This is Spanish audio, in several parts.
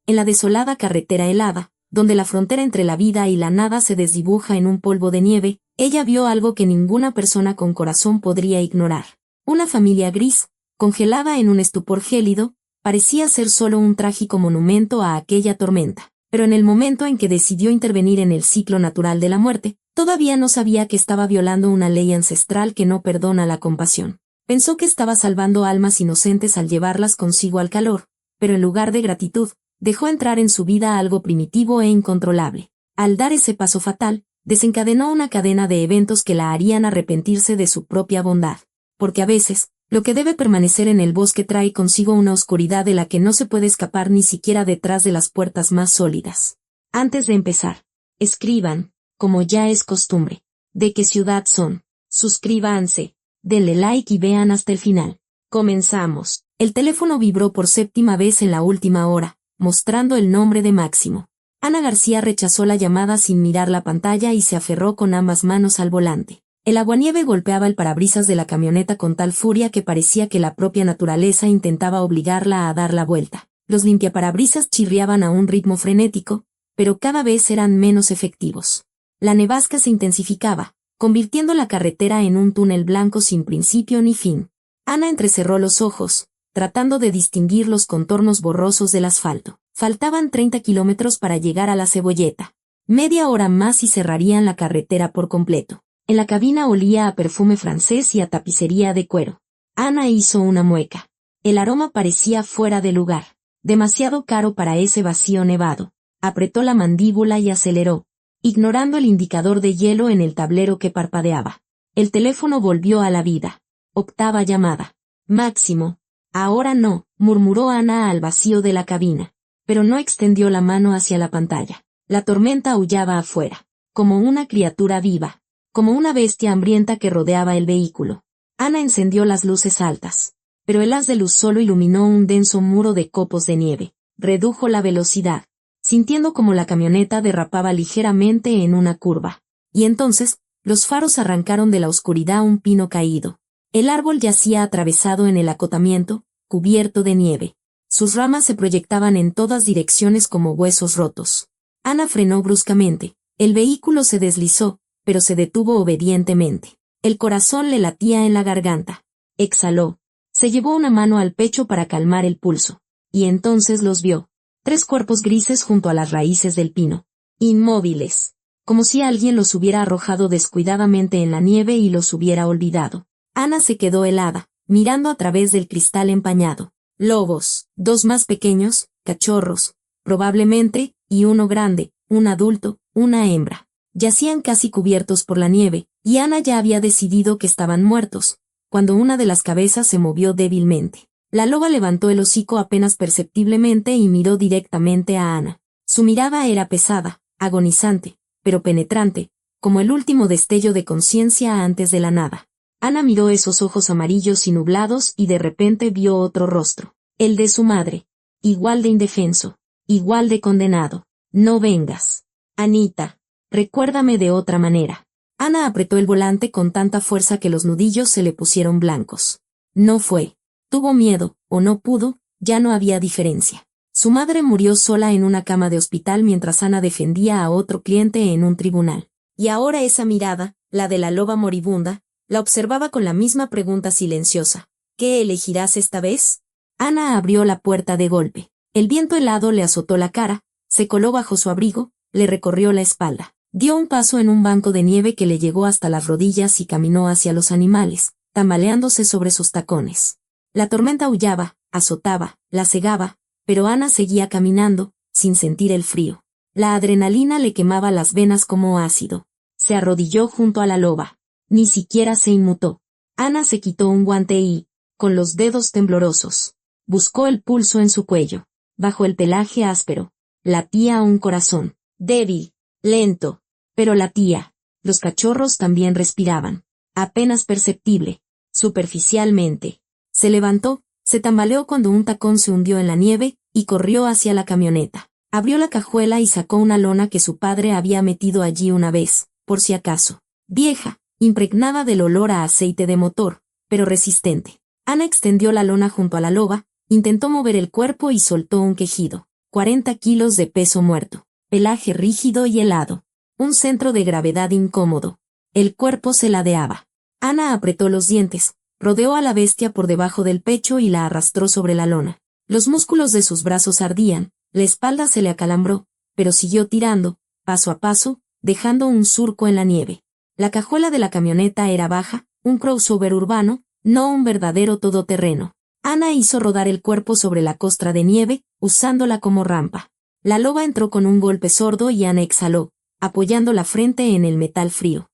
En la desolada carretera helada, donde la frontera entre la vida y la nada se desdibuja en un polvo de nieve, ella vio algo que ninguna persona con corazón podría ignorar. Una familia gris, congelada en un estupor gélido, parecía ser solo un trágico monumento a aquella tormenta. Pero en el momento en que decidió intervenir en el ciclo natural de la muerte, todavía no sabía que estaba violando una ley ancestral que no perdona la compasión. Pensó que estaba salvando almas inocentes al llevarlas consigo al calor, pero en lugar de gratitud, dejó entrar en su vida algo primitivo e incontrolable. Al dar ese paso fatal, desencadenó una cadena de eventos que la harían arrepentirse de su propia bondad. Porque a veces, lo que debe permanecer en el bosque trae consigo una oscuridad de la que no se puede escapar ni siquiera detrás de las puertas más sólidas. Antes de empezar, escriban, como ya es costumbre, de qué ciudad son. Suscríbanse, denle like y vean hasta el final. Comenzamos. El teléfono vibró por 7ª vez en la última hora, mostrando el nombre de Máximo. Ana García rechazó la llamada sin mirar la pantalla y se aferró con ambas manos al volante. El aguanieve golpeaba el parabrisas de la camioneta con tal furia que parecía que la propia naturaleza intentaba obligarla a dar la vuelta. Los limpiaparabrisas chirriaban a un ritmo frenético, pero cada vez eran menos efectivos. La nevasca se intensificaba, convirtiendo la carretera en un túnel blanco sin principio ni fin. Ana entrecerró los ojos, tratando de distinguir los contornos borrosos del asfalto. Faltaban 30 kilómetros para llegar a la Cebolleta. Media hora más y cerrarían la carretera por completo. En la cabina olía a perfume francés y a tapicería de cuero. Ana hizo una mueca. El aroma parecía fuera de lugar, demasiado caro para ese vacío nevado. Apretó la mandíbula y aceleró, ignorando el indicador de hielo en el tablero que parpadeaba. El teléfono volvió a la vida. 8ª llamada. Máximo. Ahora no, murmuró Ana al vacío de la cabina, pero no extendió la mano hacia la pantalla. La tormenta aullaba afuera, como una criatura viva, como una bestia hambrienta que rodeaba el vehículo. Ana encendió las luces altas, pero el haz de luz solo iluminó un denso muro de copos de nieve. Redujo la velocidad, sintiendo como la camioneta derrapaba ligeramente en una curva. Y entonces, los faros arrancaron de la oscuridad un pino caído. El árbol yacía atravesado en el acotamiento, cubierto de nieve. Sus ramas se proyectaban en todas direcciones como huesos rotos. Ana frenó bruscamente. El vehículo se deslizó, pero se detuvo obedientemente. El corazón le latía en la garganta. Exhaló. Se llevó una mano al pecho para calmar el pulso. Y entonces los vio. 3 cuerpos grises junto a las raíces del pino. Inmóviles. Como si alguien los hubiera arrojado descuidadamente en la nieve y los hubiera olvidado. Ana se quedó helada, mirando a través del cristal empañado. Lobos, 2 más pequeños, cachorros, probablemente, y uno grande, un adulto, una hembra. Yacían casi cubiertos por la nieve, y Ana ya había decidido que estaban muertos, cuando una de las cabezas se movió débilmente. La loba levantó el hocico apenas perceptiblemente y miró directamente a Ana. Su mirada era pesada, agonizante, pero penetrante, como el último destello de conciencia antes de la nada. Ana miró esos ojos amarillos y nublados y de repente vio otro rostro, el de su madre, igual de indefenso, igual de condenado. No vengas. Anita, recuérdame de otra manera. Ana apretó el volante con tanta fuerza que los nudillos se le pusieron blancos. No fue. Tuvo miedo, o no pudo, ya no había diferencia. Su madre murió sola en una cama de hospital mientras Ana defendía a otro cliente en un tribunal. Y ahora esa mirada, la de la loba moribunda, la observaba con la misma pregunta silenciosa. ¿Qué elegirás esta vez? Ana abrió la puerta de golpe. El viento helado le azotó la cara, se coló bajo su abrigo, le recorrió la espalda. Dio un paso en un banco de nieve que le llegó hasta las rodillas y caminó hacia los animales, tambaleándose sobre sus tacones. La tormenta aullaba, azotaba, la cegaba, pero Ana seguía caminando, sin sentir el frío. La adrenalina le quemaba las venas como ácido. Se arrodilló junto a la loba. Ni siquiera se inmutó. Ana se quitó un guante y, con los dedos temblorosos, buscó el pulso en su cuello. Bajo el pelaje áspero, latía un corazón, débil, lento, pero latía. Los cachorros también respiraban, apenas perceptible, superficialmente. Se levantó, se tambaleó cuando un tacón se hundió en la nieve, y corrió hacia la camioneta. Abrió la cajuela y sacó una lona que su padre había metido allí una vez, por si acaso. Vieja, impregnada del olor a aceite de motor, pero resistente. Ana extendió la lona junto a la loba, intentó mover el cuerpo y soltó un quejido. 40 kilos de peso muerto, pelaje rígido y helado, un centro de gravedad incómodo. El cuerpo se ladeaba. Ana apretó los dientes, rodeó a la bestia por debajo del pecho y la arrastró sobre la lona. Los músculos de sus brazos ardían, la espalda se le acalambró, pero siguió tirando, paso a paso, dejando un surco en la nieve. La cajuela de la camioneta era baja, un crossover urbano, no un verdadero todoterreno. Ana hizo rodar el cuerpo sobre la costra de nieve, usándola como rampa. La loba entró con un golpe sordo y Ana exhaló, apoyando la frente en el metal frío.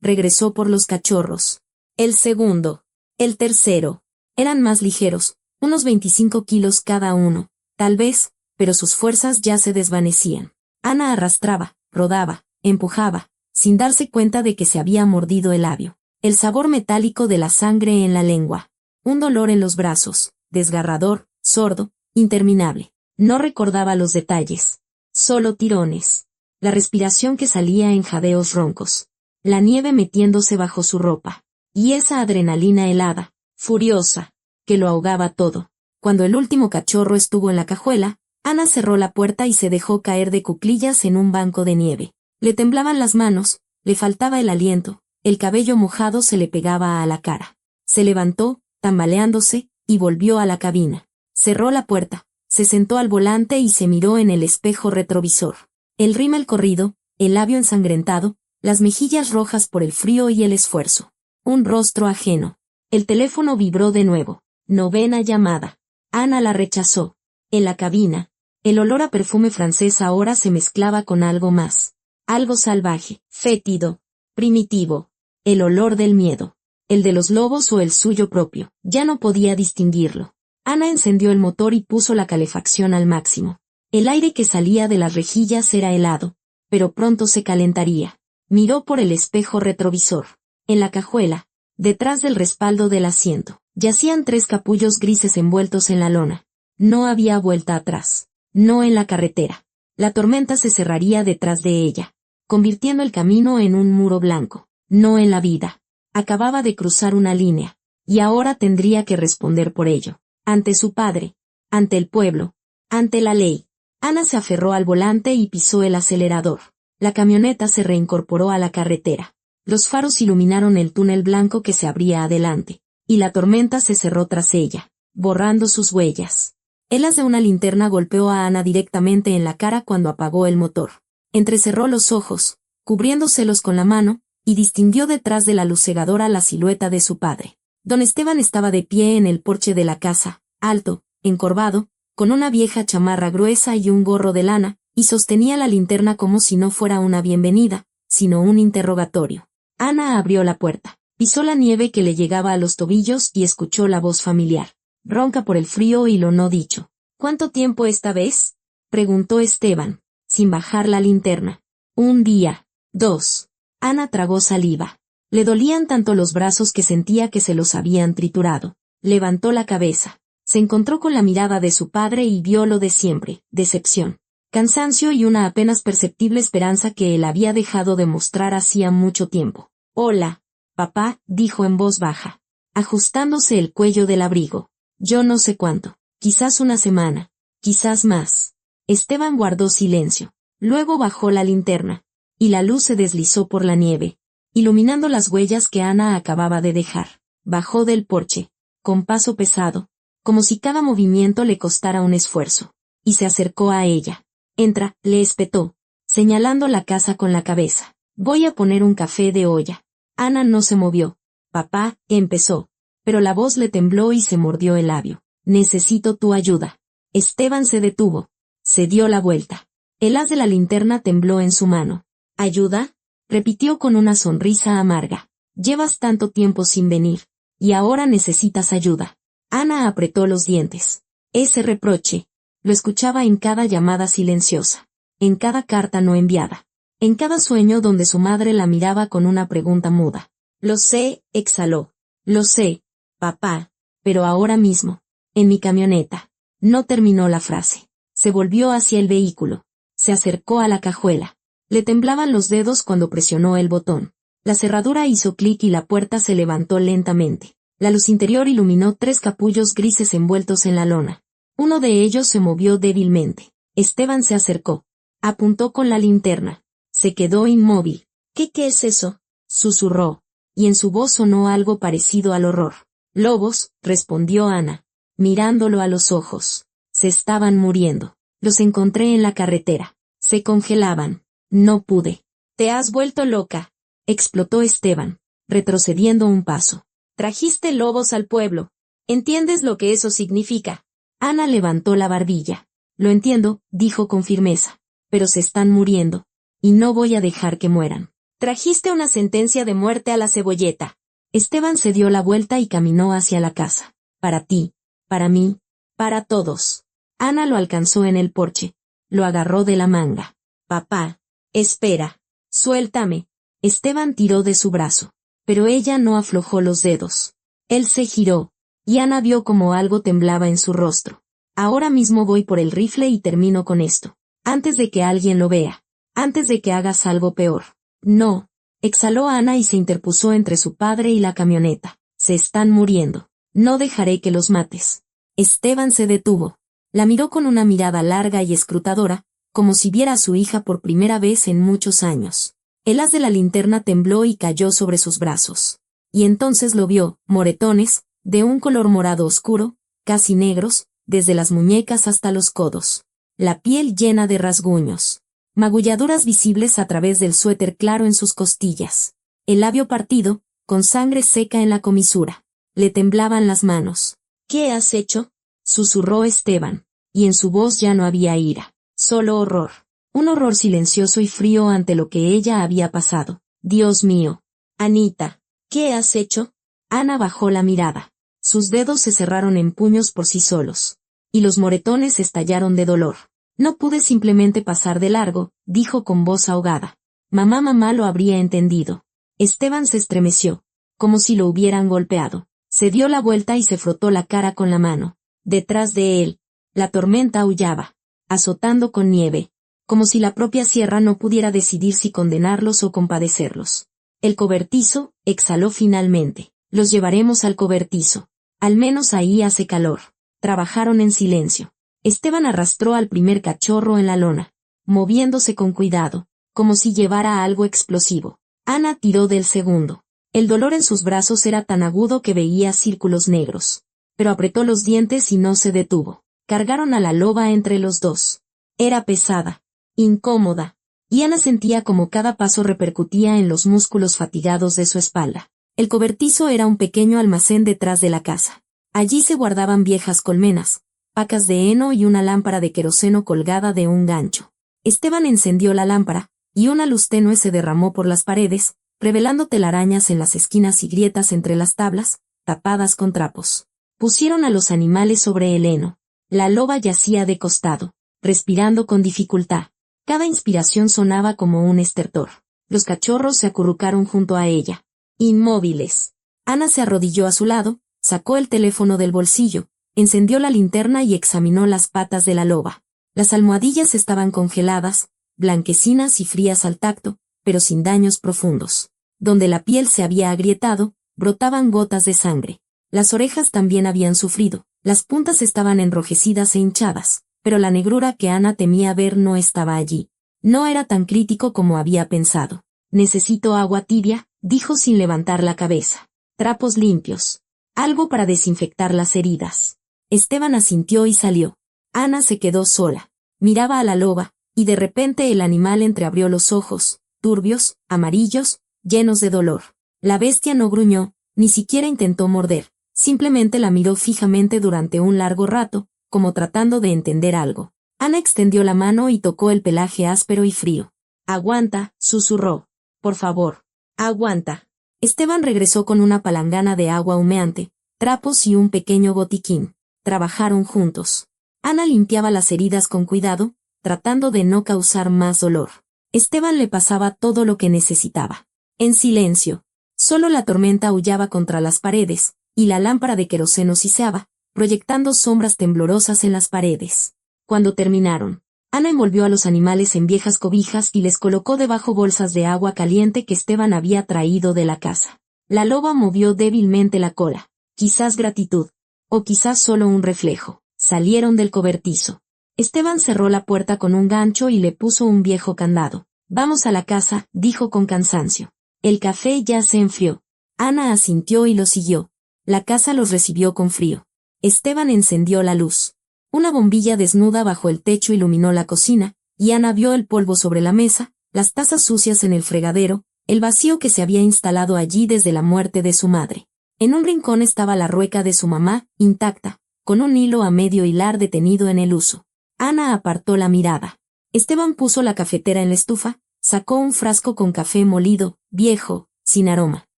Regresó por los cachorros. El segundo. El tercero. Eran más ligeros, unos 25 kilos cada uno, tal vez, pero sus fuerzas ya se desvanecían. Ana arrastraba, rodaba, empujaba, sin darse cuenta de que se había mordido el labio. El sabor metálico de la sangre en la lengua. Un dolor en los brazos, desgarrador, sordo, interminable. No recordaba los detalles. Solo tirones. La respiración que salía en jadeos roncos. La nieve metiéndose bajo su ropa. Y esa adrenalina helada, furiosa, que lo ahogaba todo. Cuando el último cachorro estuvo en la cajuela, Ana cerró la puerta y se dejó caer de cuclillas en un banco de nieve. Le temblaban las manos, le faltaba el aliento, el cabello mojado se le pegaba a la cara. Se levantó, tambaleándose, y volvió a la cabina. Cerró la puerta, se sentó al volante y se miró en el espejo retrovisor. El rímel corrido, el labio ensangrentado, las mejillas rojas por el frío y el esfuerzo. Un rostro ajeno. El teléfono vibró de nuevo. 9ª llamada. Ana la rechazó. En la cabina, el olor a perfume francés ahora se mezclaba con algo más. Algo salvaje, fétido, primitivo. El olor del miedo. El de los lobos o el suyo propio. Ya no podía distinguirlo. Ana encendió el motor y puso la calefacción al máximo. El aire que salía de las rejillas era helado, pero pronto se calentaría. Miró por el espejo retrovisor. En la cajuela, detrás del respaldo del asiento, yacían 3 capullos grises envueltos en la lona. No había vuelta atrás. No en la carretera. La tormenta se cerraría detrás de ella, convirtiendo el camino en un muro blanco. No en la vida. Acababa de cruzar una línea, y ahora tendría que responder por ello. Ante su padre, ante el pueblo, ante la ley. Ana se aferró al volante y pisó el acelerador. La camioneta se reincorporó a la carretera. Los faros iluminaron el túnel blanco que se abría adelante, y la tormenta se cerró tras ella, borrando sus huellas. El haz de una linterna golpeó a Ana directamente en la cara cuando apagó el motor. Entrecerró los ojos, cubriéndoselos con la mano, y distinguió detrás de la luz cegadora la silueta de su padre. Don Esteban estaba de pie en el porche de la casa, alto, encorvado, con una vieja chamarra gruesa y un gorro de lana, y sostenía la linterna como si no fuera una bienvenida, sino un interrogatorio. Ana abrió la puerta, pisó la nieve que le llegaba a los tobillos y escuchó la voz familiar, ronca por el frío y lo no dicho. ¿Cuánto tiempo esta vez?, preguntó Esteban, sin bajar la linterna. 1 día, 2. Ana tragó saliva. Le dolían tanto los brazos que sentía que se los habían triturado. Levantó la cabeza. Se encontró con la mirada de su padre y vio lo de siempre, decepción, cansancio y una apenas perceptible esperanza que él había dejado de mostrar hacía mucho tiempo. «Hola, papá», dijo en voz baja, ajustándose el cuello del abrigo. «Yo no sé cuánto, quizás una semana, quizás más». Esteban guardó silencio. Luego bajó la linterna, y la luz se deslizó por la nieve, iluminando las huellas que Ana acababa de dejar. Bajó del porche, con paso pesado, como si cada movimiento le costara un esfuerzo, y se acercó a ella. «Entra», le espetó, señalando la casa con la cabeza. «Voy a poner un café de olla». Ana no se movió. «Papá», empezó, pero la voz le tembló y se mordió el labio. «Necesito tu ayuda». Esteban se detuvo. Se dio la vuelta. El haz de la linterna tembló en su mano. «¿Ayuda?», repitió con una sonrisa amarga. «Llevas tanto tiempo sin venir, y ahora necesitas ayuda». Ana apretó los dientes. Ese reproche, lo escuchaba en cada llamada silenciosa, en cada carta no enviada, en cada sueño donde su madre la miraba con una pregunta muda. «Lo sé», exhaló. «Lo sé, papá, pero ahora mismo, en mi camioneta». No terminó la frase. Se volvió hacia el vehículo. Se acercó a la cajuela. Le temblaban los dedos cuando presionó el botón. La cerradura hizo clic y la puerta se levantó lentamente. La luz interior iluminó 3 capullos grises envueltos en la lona. Uno de ellos se movió débilmente. Esteban se acercó. Apuntó con la linterna. Se quedó inmóvil. ¿Qué es eso?, susurró, y en su voz sonó algo parecido al horror. Lobos, respondió Ana, mirándolo a los ojos. Se estaban muriendo. Los encontré en la carretera. Se congelaban. No pude. Te has vuelto loca, explotó Esteban, retrocediendo un paso. Trajiste lobos al pueblo. ¿Entiendes lo que eso significa? Ana levantó la barbilla. Lo entiendo, dijo con firmeza. Pero se están muriendo. Y no voy a dejar que mueran. Trajiste una sentencia de muerte a la cebolleta. Esteban se dio la vuelta y caminó hacia la casa. Para ti, para mí, para todos. Ana lo alcanzó en el porche. Lo agarró de la manga. Papá, espera. Suéltame. Esteban tiró de su brazo. Pero ella no aflojó los dedos. Él se giró. Y Ana vio como algo temblaba en su rostro. Ahora mismo voy por el rifle y termino con esto. Antes de que alguien lo vea. Antes de que hagas algo peor. No. Exhaló Ana y se interpuso entre su padre y la camioneta. Se están muriendo. No dejaré que los mates. Esteban se detuvo. La miró con una mirada larga y escrutadora, como si viera a su hija por primera vez en muchos años. El haz de la linterna tembló y cayó sobre sus brazos. Y entonces lo vio, moretones, de un color morado oscuro, casi negros, desde las muñecas hasta los codos. La piel llena de rasguños. Magulladuras visibles a través del suéter claro en sus costillas. El labio partido, con sangre seca en la comisura. Le temblaban las manos. ¿Qué has hecho?, susurró Esteban, y en su voz ya no había ira, solo horror. Un horror silencioso y frío ante lo que ella había pasado. Dios mío. Anita, ¿qué has hecho? Ana bajó la mirada. Sus dedos se cerraron en puños por sí solos. Y los moretones estallaron de dolor. No pude simplemente pasar de largo, dijo con voz ahogada. Mamá lo habría entendido. Esteban se estremeció, como si lo hubieran golpeado. Se dio la vuelta y se frotó la cara con la mano. Detrás de él, la tormenta aullaba, azotando con nieve, como si la propia sierra no pudiera decidir si condenarlos o compadecerlos. El cobertizo, exhaló finalmente. Los llevaremos al cobertizo. Al menos ahí hace calor. Trabajaron en silencio. Esteban arrastró al primer cachorro en la lona, moviéndose con cuidado, como si llevara algo explosivo. Ana tiró del segundo. El dolor en sus brazos era tan agudo que veía círculos negros. Pero apretó los dientes y no se detuvo. Cargaron a la loba entre los dos. Era pesada, incómoda, y Ana sentía como cada paso repercutía en los músculos fatigados de su espalda. El cobertizo era un pequeño almacén detrás de la casa. Allí se guardaban viejas colmenas, pacas de heno y una lámpara de queroseno colgada de un gancho. Esteban encendió la lámpara, y una luz tenue se derramó por las paredes, revelando telarañas en las esquinas y grietas entre las tablas, tapadas con trapos. Pusieron a los animales sobre el heno. La loba yacía de costado, respirando con dificultad. Cada inspiración sonaba como un estertor. Los cachorros se acurrucaron junto a ella, inmóviles. Ana se arrodilló a su lado, sacó el teléfono del bolsillo, encendió la linterna y examinó las patas de la loba. Las almohadillas estaban congeladas, blanquecinas y frías al tacto, pero sin daños profundos. Donde la piel se había agrietado, brotaban gotas de sangre. Las orejas también habían sufrido, las puntas estaban enrojecidas e hinchadas, pero la negrura que Ana temía ver no estaba allí. No era tan crítico como había pensado. Necesito agua tibia, dijo sin levantar la cabeza. Trapos limpios. Algo para desinfectar las heridas. Esteban asintió y salió. Ana se quedó sola. Miraba a la loba, y de repente el animal entreabrió los ojos, turbios, amarillos, llenos de dolor. La bestia no gruñó, ni siquiera intentó morder. Simplemente la miró fijamente durante un largo rato, como tratando de entender algo. Ana extendió la mano y tocó el pelaje áspero y frío. Aguanta, susurró. Por favor, aguanta. Esteban regresó con una palangana de agua humeante, trapos y un pequeño botiquín. Trabajaron juntos. Ana limpiaba las heridas con cuidado, tratando de no causar más dolor. Esteban le pasaba todo lo que necesitaba. En silencio. Solo la tormenta aullaba contra las paredes, y la lámpara de queroseno siseaba, proyectando sombras temblorosas en las paredes. Cuando terminaron, Ana envolvió a los animales en viejas cobijas y les colocó debajo bolsas de agua caliente que Esteban había traído de la casa. La loba movió débilmente la cola, quizás gratitud, o quizás solo un reflejo. Salieron del cobertizo. Esteban cerró la puerta con un gancho y le puso un viejo candado. Vamos a la casa, dijo con cansancio. El café ya se enfrió. Ana asintió y lo siguió. La casa los recibió con frío. Esteban encendió la luz. Una bombilla desnuda bajo el techo iluminó la cocina, y Ana vio el polvo sobre la mesa, las tazas sucias en el fregadero, el vacío que se había instalado allí desde la muerte de su madre. En un rincón estaba la rueca de su mamá, intacta, con un hilo a medio hilar detenido en el uso. Ana apartó la mirada. Esteban puso la cafetera en la estufa, sacó un frasco con café molido, viejo, sin aroma.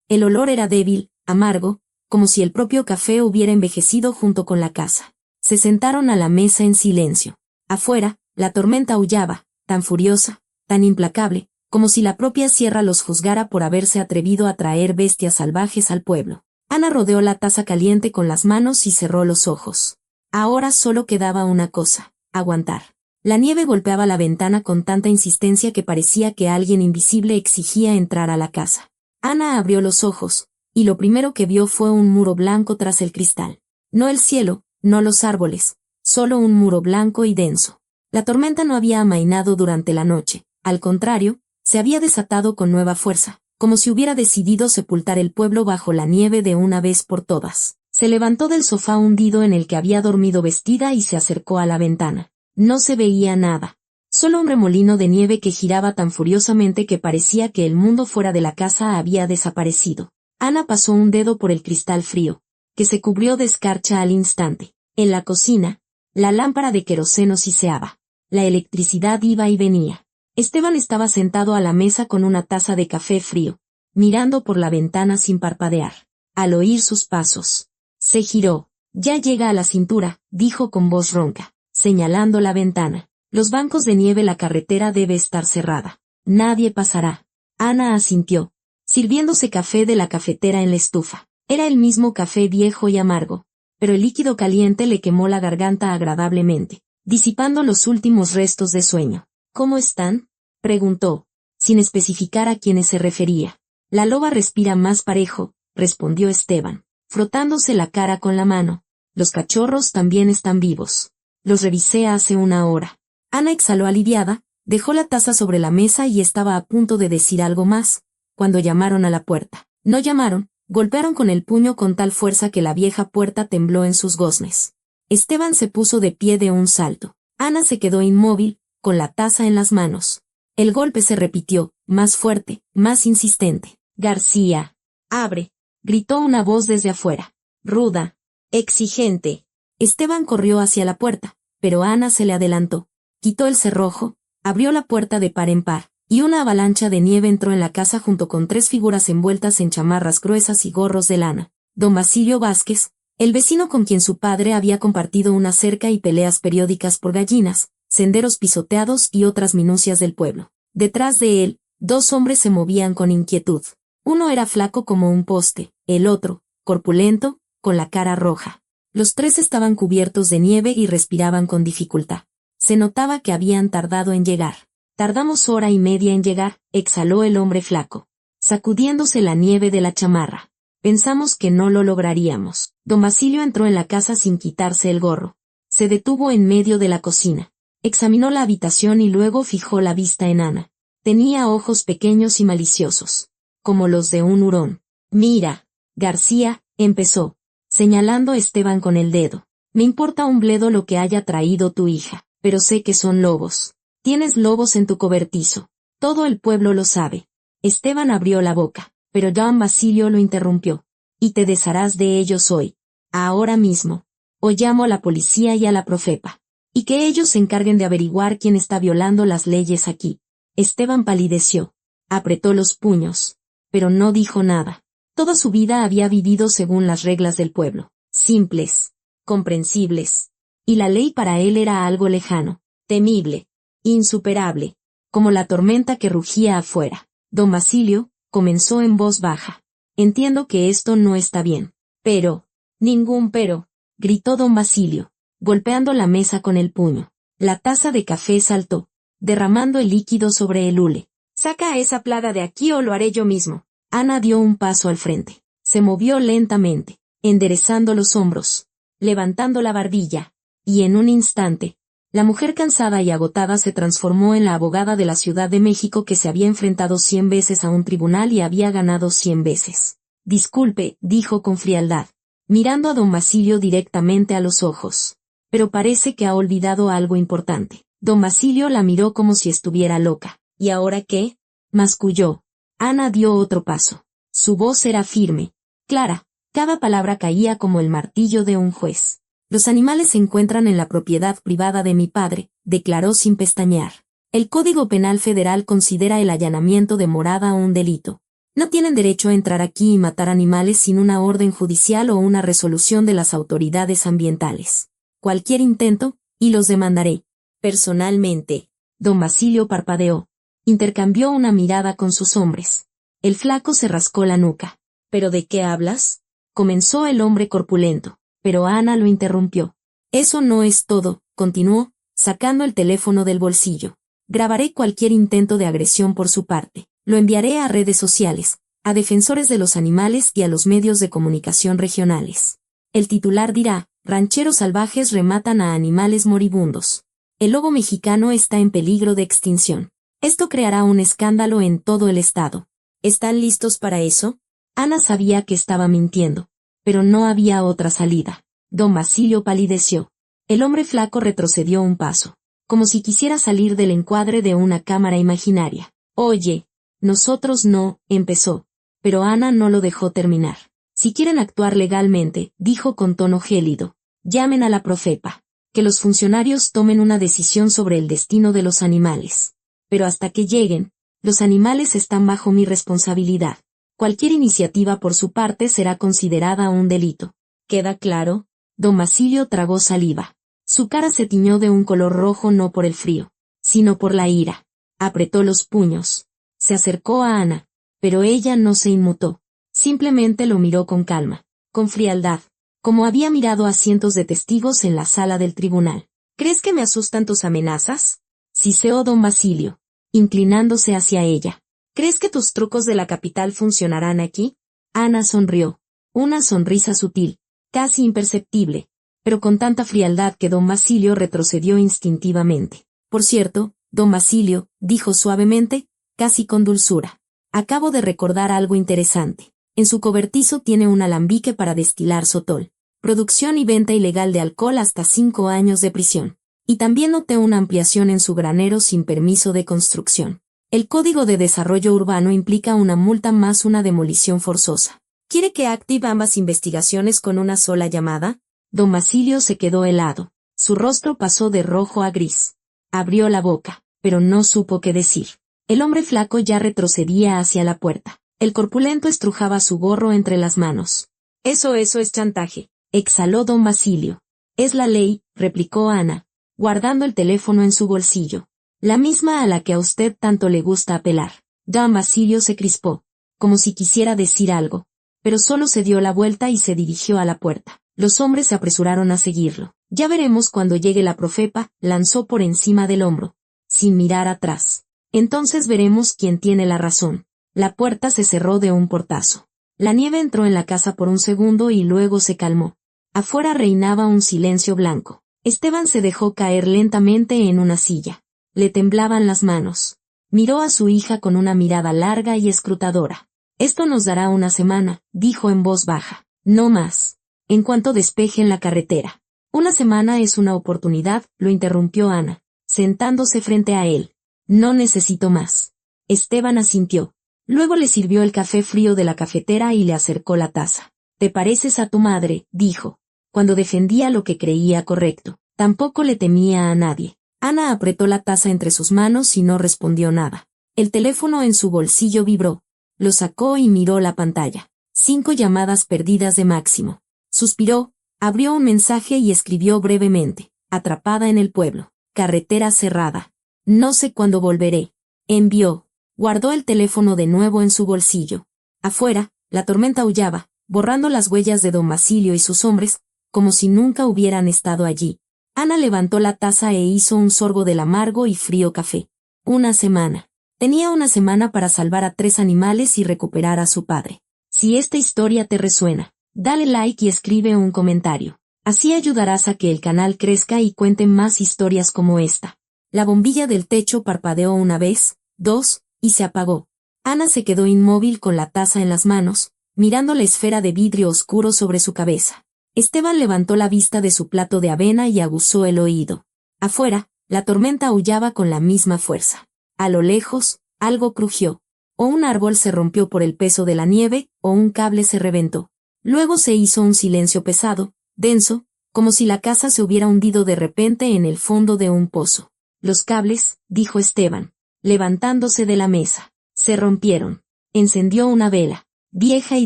El olor era débil, amargo, como si el propio café hubiera envejecido junto con la casa. Se sentaron a la mesa en silencio. Afuera, la tormenta aullaba, tan furiosa, tan implacable, como si la propia sierra los juzgara por haberse atrevido a traer bestias salvajes al pueblo. Ana rodeó la taza caliente con las manos y cerró los ojos. Ahora solo quedaba una cosa: aguantar. La nieve golpeaba la ventana con tanta insistencia que parecía que alguien invisible exigía entrar a la casa. Ana abrió los ojos, y lo primero que vio fue un muro blanco tras el cristal. No el cielo, no los árboles, solo un muro blanco y denso. La tormenta no había amainado durante la noche, al contrario, se había desatado con nueva fuerza, como si hubiera decidido sepultar el pueblo bajo la nieve de una vez por todas. Se levantó del sofá hundido en el que había dormido vestida y se acercó a la ventana. No se veía nada. Solo un remolino de nieve que giraba tan furiosamente que parecía que el mundo fuera de la casa había desaparecido. Ana pasó un dedo por el cristal frío, que se cubrió de escarcha al instante. En la cocina, la lámpara de queroseno siseaba. La electricidad iba y venía. Esteban estaba sentado a la mesa con una taza de café frío, mirando por la ventana sin parpadear. Al oír sus pasos, se giró. Ya llega a la cintura, dijo con voz ronca, señalando la ventana. Los bancos de nieve, la carretera debe estar cerrada. Nadie pasará. Ana asintió, sirviéndose café de la cafetera en la estufa. Era el mismo café viejo y amargo, pero el líquido caliente le quemó la garganta agradablemente, disipando los últimos restos de sueño. ¿Cómo están?, preguntó, sin especificar a quiénes se refería. La loba respira más parejo, respondió Esteban, frotándose la cara con la mano. Los cachorros también están vivos. Los revisé hace una hora. Ana exhaló aliviada, dejó la taza sobre la mesa y estaba a punto de decir algo más, cuando llamaron a la puerta. No llamaron, golpearon con el puño con tal fuerza que la vieja puerta tembló en sus goznes. Esteban se puso de pie de un salto. Ana se quedó inmóvil, con la taza en las manos. El golpe se repitió, más fuerte, más insistente. García, abre, gritó una voz desde afuera. Ruda, exigente. Esteban corrió hacia la puerta, pero Ana se le adelantó. Quitó el cerrojo, abrió la puerta de par en par, y una avalancha de nieve entró en la casa junto con 3 figuras envueltas en chamarras gruesas y gorros de lana. Don Basilio Vázquez, el vecino con quien su padre había compartido una cerca y peleas periódicas por gallinas, senderos pisoteados y otras minucias del pueblo. Detrás de él, 2 hombres se movían con inquietud. Uno era flaco como un poste, el otro, corpulento, con la cara roja. Los 3 estaban cubiertos de nieve y respiraban con dificultad. Se notaba que habían tardado en llegar. Tardamos hora y media en llegar, exhaló el hombre flaco, sacudiéndose la nieve de la chamarra. Pensamos que no lo lograríamos. Don Basilio entró en la casa sin quitarse el gorro. Se detuvo en medio de la cocina. Examinó la habitación y luego fijó la vista en Ana. Tenía ojos pequeños y maliciosos, como los de un hurón. Mira, García, empezó, señalando a Esteban con el dedo. Me importa un bledo lo que haya traído tu hija, pero sé que son lobos. Tienes lobos en tu cobertizo. Todo el pueblo lo sabe. Esteban abrió la boca, pero don Basilio lo interrumpió. Y te desharás de ellos hoy. Ahora mismo. O llamo a la policía y a la Profepa. Y que ellos se encarguen de averiguar quién está violando las leyes aquí. Esteban palideció. Apretó los puños. Pero no dijo nada. Toda su vida había vivido según las reglas del pueblo. Simples. Comprensibles. Y la ley para él era algo lejano. Temible. Insuperable. Como la tormenta que rugía afuera. Don Basilio comenzó en voz baja. Entiendo que esto no está bien. Pero. Ningún pero. Gritó don Basilio, golpeando la mesa con el puño. La taza de café saltó, derramando el líquido sobre el hule. Saca a esa plaga de aquí o lo haré yo mismo. Ana dio un paso al frente. Se movió lentamente, enderezando los hombros, levantando la barbilla. Y en un instante, la mujer cansada y agotada se transformó en la abogada de la Ciudad de México que se había enfrentado 100 veces a un tribunal y había ganado 100 veces. Disculpe, dijo con frialdad, mirando a don Basilio directamente a los ojos. Pero parece que ha olvidado algo importante. Don Basilio la miró como si estuviera loca. ¿Y ahora qué? Masculló. Ana dio otro paso. Su voz era firme, clara, cada palabra caía como el martillo de un juez. Los animales se encuentran en la propiedad privada de mi padre, declaró sin pestañear. El Código Penal Federal considera el allanamiento de morada un delito. No tienen derecho a entrar aquí y matar animales sin una orden judicial o una resolución de las autoridades ambientales. Cualquier intento, y los demandaré. Personalmente. Don Basilio parpadeó. Intercambió una mirada con sus hombres. El flaco se rascó la nuca. ¿Pero de qué hablas? Comenzó el hombre corpulento, pero Ana lo interrumpió. Eso no es todo, continuó, sacando el teléfono del bolsillo. Grabaré cualquier intento de agresión por su parte. Lo enviaré a redes sociales, a defensores de los animales y a los medios de comunicación regionales. El titular dirá, rancheros salvajes rematan a animales moribundos. El lobo mexicano está en peligro de extinción. Esto creará un escándalo en todo el estado. ¿Están listos para eso? Ana sabía que estaba mintiendo, pero no había otra salida. Don Basilio palideció. El hombre flaco retrocedió un paso, como si quisiera salir del encuadre de una cámara imaginaria. Oye, nosotros no, empezó, pero Ana no lo dejó terminar. Si quieren actuar legalmente, dijo con tono gélido, llamen a la Profepa, que los funcionarios tomen una decisión sobre el destino de los animales. Pero hasta que lleguen, los animales están bajo mi responsabilidad. Cualquier iniciativa por su parte será considerada un delito. ¿Queda claro? Don Basilio tragó saliva. Su cara se tiñó de un color rojo no por el frío, sino por la ira. Apretó los puños. Se acercó a Ana, pero ella no se inmutó. Simplemente lo miró con calma, con frialdad, como había mirado a cientos de testigos en la sala del tribunal. ¿Crees que me asustan tus amenazas? Siseó don Basilio, inclinándose hacia ella. ¿Crees que tus trucos de la capital funcionarán aquí? Ana sonrió. Una sonrisa sutil, casi imperceptible, pero con tanta frialdad que don Basilio retrocedió instintivamente. Por cierto, don Basilio, dijo suavemente, casi con dulzura. Acabo de recordar algo interesante. En su cobertizo tiene un alambique para destilar sotol. Producción y venta ilegal de alcohol hasta 5 años de prisión. Y también noté una ampliación en su granero sin permiso de construcción. El Código de Desarrollo Urbano implica una multa más una demolición forzosa. ¿Quiere que active ambas investigaciones con una sola llamada? Don Basilio se quedó helado. Su rostro pasó de rojo a gris. Abrió la boca, pero no supo qué decir. El hombre flaco ya retrocedía hacia la puerta. El corpulento estrujaba su gorro entre las manos. Eso es chantaje, exhaló don Basilio. Es la ley, replicó Ana, guardando el teléfono en su bolsillo. La misma a la que a usted tanto le gusta apelar. Don Basilio se crispó, como si quisiera decir algo, pero solo se dio la vuelta y se dirigió a la puerta. Los hombres se apresuraron a seguirlo. Ya veremos cuando llegue la Profepa, lanzó por encima del hombro, sin mirar atrás. Entonces veremos quién tiene la razón. La puerta se cerró de un portazo. La nieve entró en la casa por un segundo y luego se calmó. Afuera reinaba un silencio blanco. Esteban se dejó caer lentamente en una silla. Le temblaban las manos. Miró a su hija con una mirada larga y escrutadora. Esto nos dará una semana, dijo en voz baja. No más. En cuanto despejen la carretera. Una semana es una oportunidad, lo interrumpió Ana, sentándose frente a él. No necesito más. Esteban asintió. Luego le sirvió el café frío de la cafetera y le acercó la taza. Te pareces a tu madre, dijo, cuando defendía lo que creía correcto. Tampoco le temía a nadie. Ana apretó la taza entre sus manos y no respondió nada. El teléfono en su bolsillo vibró. Lo sacó y miró la pantalla. 5 llamadas perdidas de Máximo. Suspiró, abrió un mensaje y escribió brevemente. Atrapada en el pueblo. Carretera cerrada. No sé cuándo volveré. Envió. Guardó el teléfono de nuevo en su bolsillo. Afuera, la tormenta aullaba, borrando las huellas de don Basilio y sus hombres, como si nunca hubieran estado allí. Ana levantó la taza e hizo un sorbo del amargo y frío café. Una semana. Tenía una semana para salvar a 3 animales y recuperar a su padre. Si esta historia te resuena, dale like y escribe un comentario. Así ayudarás a que el canal crezca y cuente más historias como esta. La bombilla del techo parpadeó una vez, dos, y se apagó. Ana se quedó inmóvil con la taza en las manos, mirando la esfera de vidrio oscuro sobre su cabeza. Esteban levantó la vista de su plato de avena y aguzó el oído. Afuera, la tormenta aullaba con la misma fuerza. A lo lejos, algo crujió. O un árbol se rompió por el peso de la nieve, o un cable se reventó. Luego se hizo un silencio pesado, denso, como si la casa se hubiera hundido de repente en el fondo de un pozo. Los cables, dijo Esteban, levantándose de la mesa, se rompieron. Encendió una vela, vieja y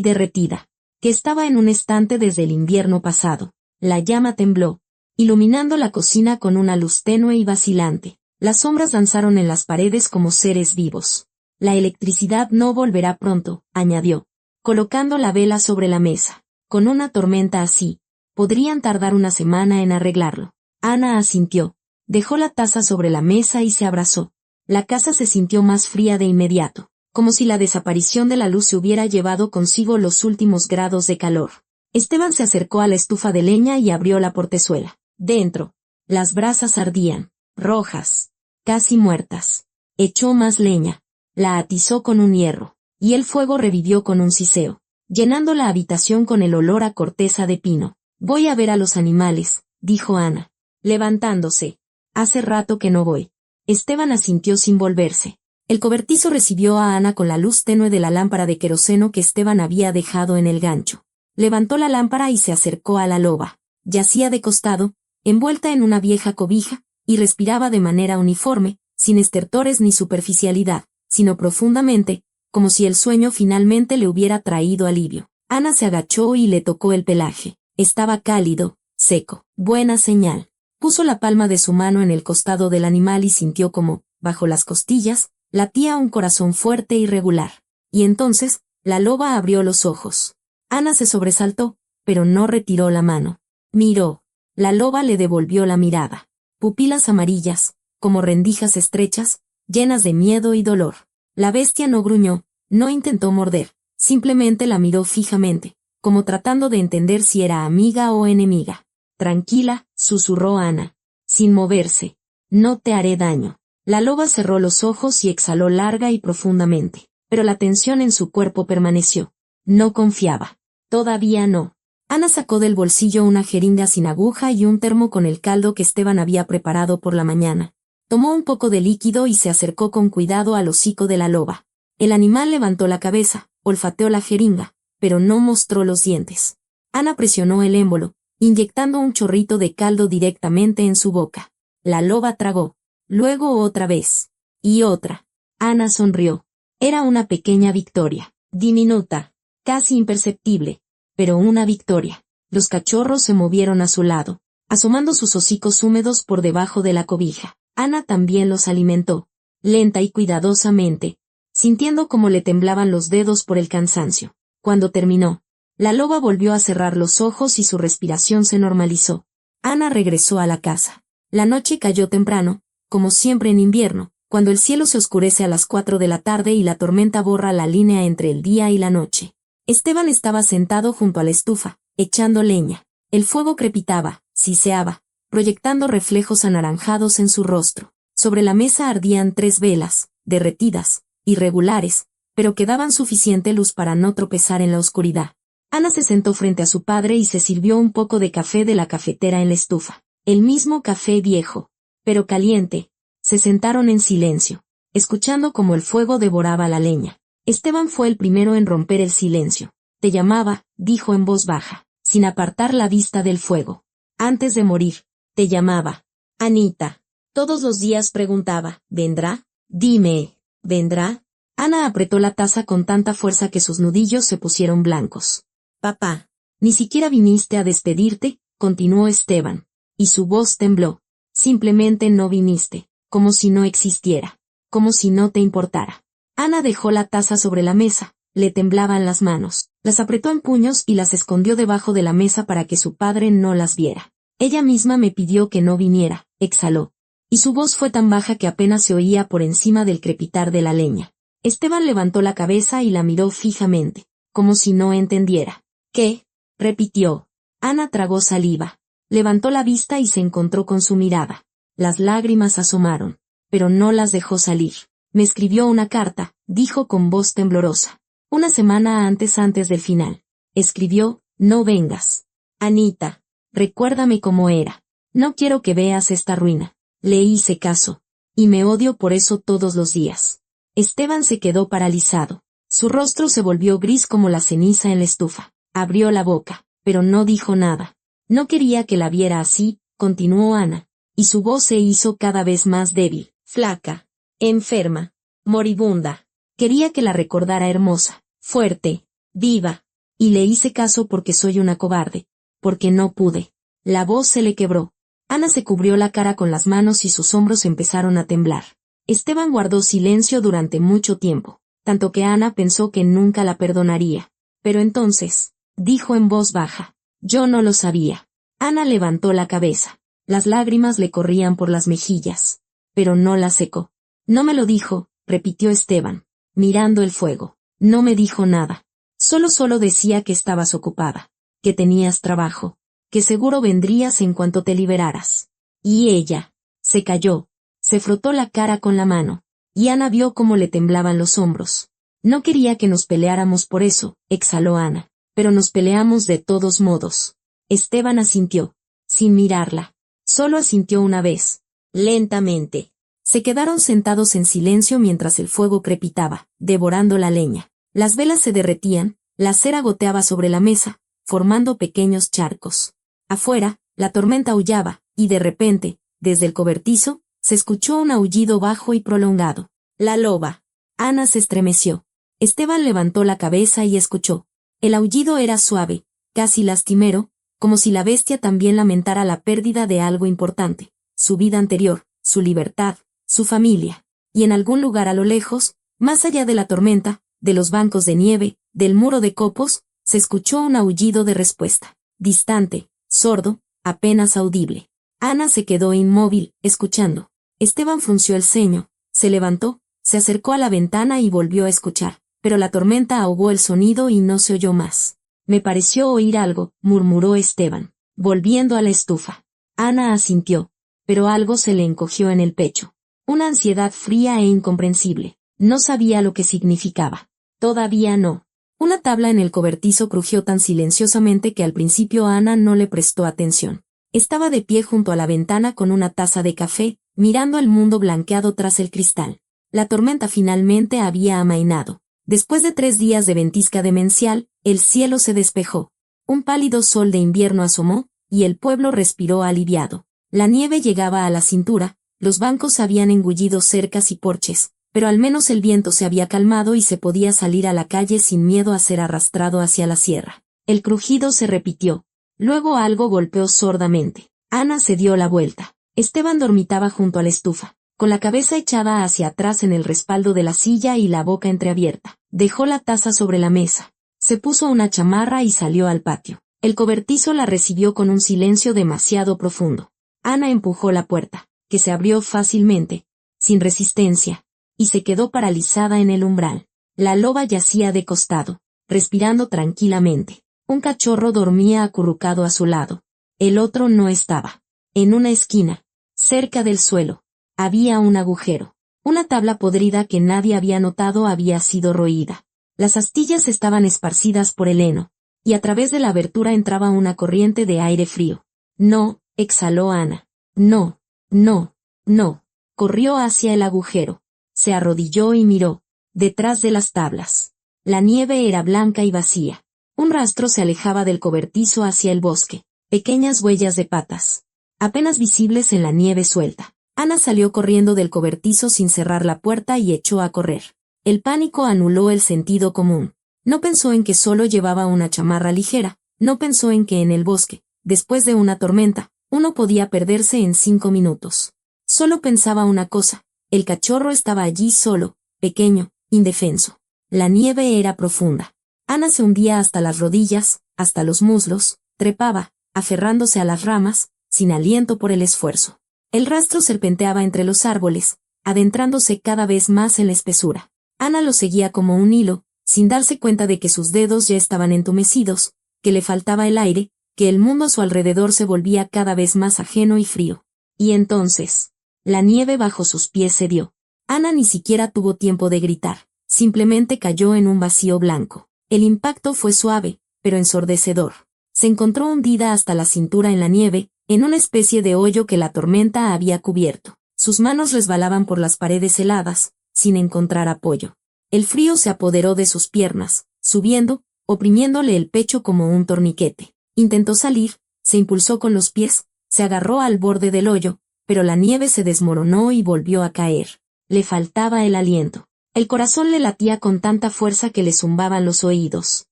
derretida, que estaba en un estante desde el invierno pasado. La llama tembló, iluminando la cocina con una luz tenue y vacilante. Las sombras danzaron en las paredes como seres vivos. La electricidad no volverá pronto, añadió, colocando la vela sobre la mesa. Con una tormenta así, podrían tardar una semana en arreglarlo. Ana asintió, dejó la taza sobre la mesa y se abrazó. La casa se sintió más fría de inmediato, como si la desaparición de la luz se hubiera llevado consigo los últimos grados de calor. Esteban se acercó a la estufa de leña y abrió la portezuela. Dentro, las brasas ardían, rojas, casi muertas. Echó más leña, la atizó con un hierro, y el fuego revivió con un siseo, llenando la habitación con el olor a corteza de pino. Voy a ver a los animales, dijo Ana, levantándose. Hace rato que no voy. Esteban asintió sin volverse. El cobertizo recibió a Ana con la luz tenue de la lámpara de queroseno que Esteban había dejado en el gancho. Levantó la lámpara y se acercó a la loba. Yacía de costado, envuelta en una vieja cobija, y respiraba de manera uniforme, sin estertores ni superficialidad, sino profundamente, como si el sueño finalmente le hubiera traído alivio. Ana se agachó y le tocó el pelaje. Estaba cálido, seco. Buena señal. Puso la palma de su mano en el costado del animal y sintió como, bajo las costillas, latía un corazón fuerte y regular. Y entonces, la loba abrió los ojos. Ana se sobresaltó, pero no retiró la mano. Miró. La loba le devolvió la mirada. Pupilas amarillas, como rendijas estrechas, llenas de miedo y dolor. La bestia no gruñó, no intentó morder, simplemente la miró fijamente, como tratando de entender si era amiga o enemiga. Tranquila, susurró Ana, sin moverse. No te haré daño. La loba cerró los ojos y exhaló larga y profundamente, pero la tensión en su cuerpo permaneció. No confiaba. Todavía no. Ana sacó del bolsillo una jeringa sin aguja y un termo con el caldo que Esteban había preparado por la mañana. Tomó un poco de líquido y se acercó con cuidado al hocico de la loba. El animal levantó la cabeza, olfateó la jeringa, pero no mostró los dientes. Ana presionó el émbolo, inyectando un chorrito de caldo directamente en su boca. La loba tragó. Luego otra vez. Y otra. Ana sonrió. Era una pequeña victoria. Diminuta. Casi imperceptible. Pero una victoria. Los cachorros se movieron a su lado, asomando sus hocicos húmedos por debajo de la cobija. Ana también los alimentó, lenta y cuidadosamente, sintiendo cómo le temblaban los dedos por el cansancio. Cuando terminó, la loba volvió a cerrar los ojos y su respiración se normalizó. Ana regresó a la casa. La noche cayó temprano, como siempre en invierno, cuando el cielo se oscurece a las 4 de la tarde y la tormenta borra la línea entre el día y la noche. Esteban estaba sentado junto a la estufa, echando leña. El fuego crepitaba, siseaba, proyectando reflejos anaranjados en su rostro. Sobre la mesa ardían 3 velas, derretidas, irregulares, pero que daban suficiente luz para no tropezar en la oscuridad. Ana se sentó frente a su padre y se sirvió un poco de café de la cafetera en la estufa. El mismo café viejo, pero caliente. Se sentaron en silencio, escuchando cómo el fuego devoraba la leña. Esteban fue el primero en romper el silencio. Te llamaba, dijo en voz baja, sin apartar la vista del fuego. Antes de morir, te llamaba. Anita. Todos los días preguntaba, ¿vendrá? Dime, ¿vendrá? Ana apretó la taza con tanta fuerza que sus nudillos se pusieron blancos. Papá, ni siquiera viniste a despedirte, continuó Esteban. Y su voz tembló. Simplemente no viniste, como si no existiera, como si no te importara. Ana dejó la taza sobre la mesa, le temblaban las manos, las apretó en puños y las escondió debajo de la mesa para que su padre no las viera. Ella misma me pidió que no viniera, exhaló. Y su voz fue tan baja que apenas se oía por encima del crepitar de la leña. Esteban levantó la cabeza y la miró fijamente, como si no entendiera. ¿Qué? Repitió. Ana tragó saliva. Levantó la vista y se encontró con su mirada. Las lágrimas asomaron, pero no las dejó salir. Me escribió una carta, dijo con voz temblorosa. Una semana antes del final. Escribió, no vengas. Anita, recuérdame cómo era. No quiero que veas esta ruina. Le hice caso. Y me odio por eso todos los días. Esteban se quedó paralizado. Su rostro se volvió gris como la ceniza en la estufa. Abrió la boca, pero no dijo nada. No quería que la viera así, continuó Ana, y su voz se hizo cada vez más débil, flaca, enferma, moribunda. Quería que la recordara hermosa, fuerte, viva, y le hice caso porque soy una cobarde, porque no pude. La voz se le quebró. Ana se cubrió la cara con las manos y sus hombros empezaron a temblar. Esteban guardó silencio durante mucho tiempo, tanto que Ana pensó que nunca la perdonaría. Pero entonces, dijo en voz baja, yo no lo sabía. Ana levantó la cabeza. Las lágrimas le corrían por las mejillas, pero no las secó. No me lo dijo, repitió Esteban, mirando el fuego. No me dijo nada. Solo decía que estabas ocupada, que tenías trabajo, que seguro vendrías en cuanto te liberaras. Y ella se calló, se frotó la cara con la mano, y Ana vio cómo le temblaban los hombros. No quería que nos peleáramos por eso, exhaló Ana, pero nos peleamos de todos modos. Esteban asintió, sin mirarla. Solo asintió una vez, lentamente. Se quedaron sentados en silencio mientras el fuego crepitaba, devorando la leña. Las velas se derretían, la cera goteaba sobre la mesa, formando pequeños charcos. Afuera, la tormenta aullaba, y de repente, desde el cobertizo, se escuchó un aullido bajo y prolongado. La loba. Ana se estremeció. Esteban levantó la cabeza y escuchó. El aullido era suave, casi lastimero, como si la bestia también lamentara la pérdida de algo importante, su vida anterior, su libertad, su familia. Y en algún lugar a lo lejos, más allá de la tormenta, de los bancos de nieve, del muro de copos, se escuchó un aullido de respuesta, distante, sordo, apenas audible. Ana se quedó inmóvil, escuchando. Esteban frunció el ceño, se levantó, se acercó a la ventana y volvió a escuchar, pero la tormenta ahogó el sonido y no se oyó más. Me pareció oír algo, murmuró Esteban, volviendo a la estufa. Ana asintió, pero algo se le encogió en el pecho. Una ansiedad fría e incomprensible. No sabía lo que significaba. Todavía no. Una tabla en el cobertizo crujió tan silenciosamente que al principio Ana no le prestó atención. Estaba de pie junto a la ventana con una taza de café, mirando el mundo blanqueado tras el cristal. La tormenta finalmente había amainado. Después de 3 días de ventisca demencial, el cielo se despejó. Un pálido sol de invierno asomó, y el pueblo respiró aliviado. La nieve llegaba a la cintura, los bancos habían engullido cercas y porches, pero al menos el viento se había calmado y se podía salir a la calle sin miedo a ser arrastrado hacia la sierra. El crujido se repitió. Luego algo golpeó sordamente. Ana se dio la vuelta. Esteban dormitaba junto a la estufa, con la cabeza echada hacia atrás en el respaldo de la silla y la boca entreabierta. Dejó la taza sobre la mesa. Se puso una chamarra y salió al patio. El cobertizo la recibió con un silencio demasiado profundo. Ana empujó la puerta, que se abrió fácilmente, sin resistencia, y se quedó paralizada en el umbral. La loba yacía de costado, respirando tranquilamente. Un cachorro dormía acurrucado a su lado. El otro no estaba. En una esquina, cerca del suelo, había un agujero. Una tabla podrida que nadie había notado había sido roída. Las astillas estaban esparcidas por el heno, y a través de la abertura entraba una corriente de aire frío. No, exhaló Ana. No, no, no. Corrió hacia el agujero. Se arrodilló y miró. Detrás de las tablas. La nieve era blanca y vacía. Un rastro se alejaba del cobertizo hacia el bosque. Pequeñas huellas de patas, apenas visibles en la nieve suelta. Ana salió corriendo del cobertizo sin cerrar la puerta y echó a correr. El pánico anuló el sentido común. No pensó en que solo llevaba una chamarra ligera, no pensó en que en el bosque, después de una tormenta, uno podía perderse en 5 minutos. Solo pensaba una cosa, el cachorro estaba allí solo, pequeño, indefenso. La nieve era profunda. Ana se hundía hasta las rodillas, hasta los muslos, trepaba, aferrándose a las ramas, sin aliento por el esfuerzo. El rastro serpenteaba entre los árboles, adentrándose cada vez más en la espesura. Ana lo seguía como un hilo, sin darse cuenta de que sus dedos ya estaban entumecidos, que le faltaba el aire, que el mundo a su alrededor se volvía cada vez más ajeno y frío. Y entonces, la nieve bajo sus pies cedió. Ana ni siquiera tuvo tiempo de gritar, simplemente cayó en un vacío blanco. El impacto fue suave, pero ensordecedor. Se encontró hundida hasta la cintura en la nieve, en una especie de hoyo que la tormenta había cubierto. Sus manos resbalaban por las paredes heladas, sin encontrar apoyo. El frío se apoderó de sus piernas, subiendo, oprimiéndole el pecho como un torniquete. Intentó salir, se impulsó con los pies, se agarró al borde del hoyo, pero la nieve se desmoronó y volvió a caer. Le faltaba el aliento. El corazón le latía con tanta fuerza que le zumbaban los oídos.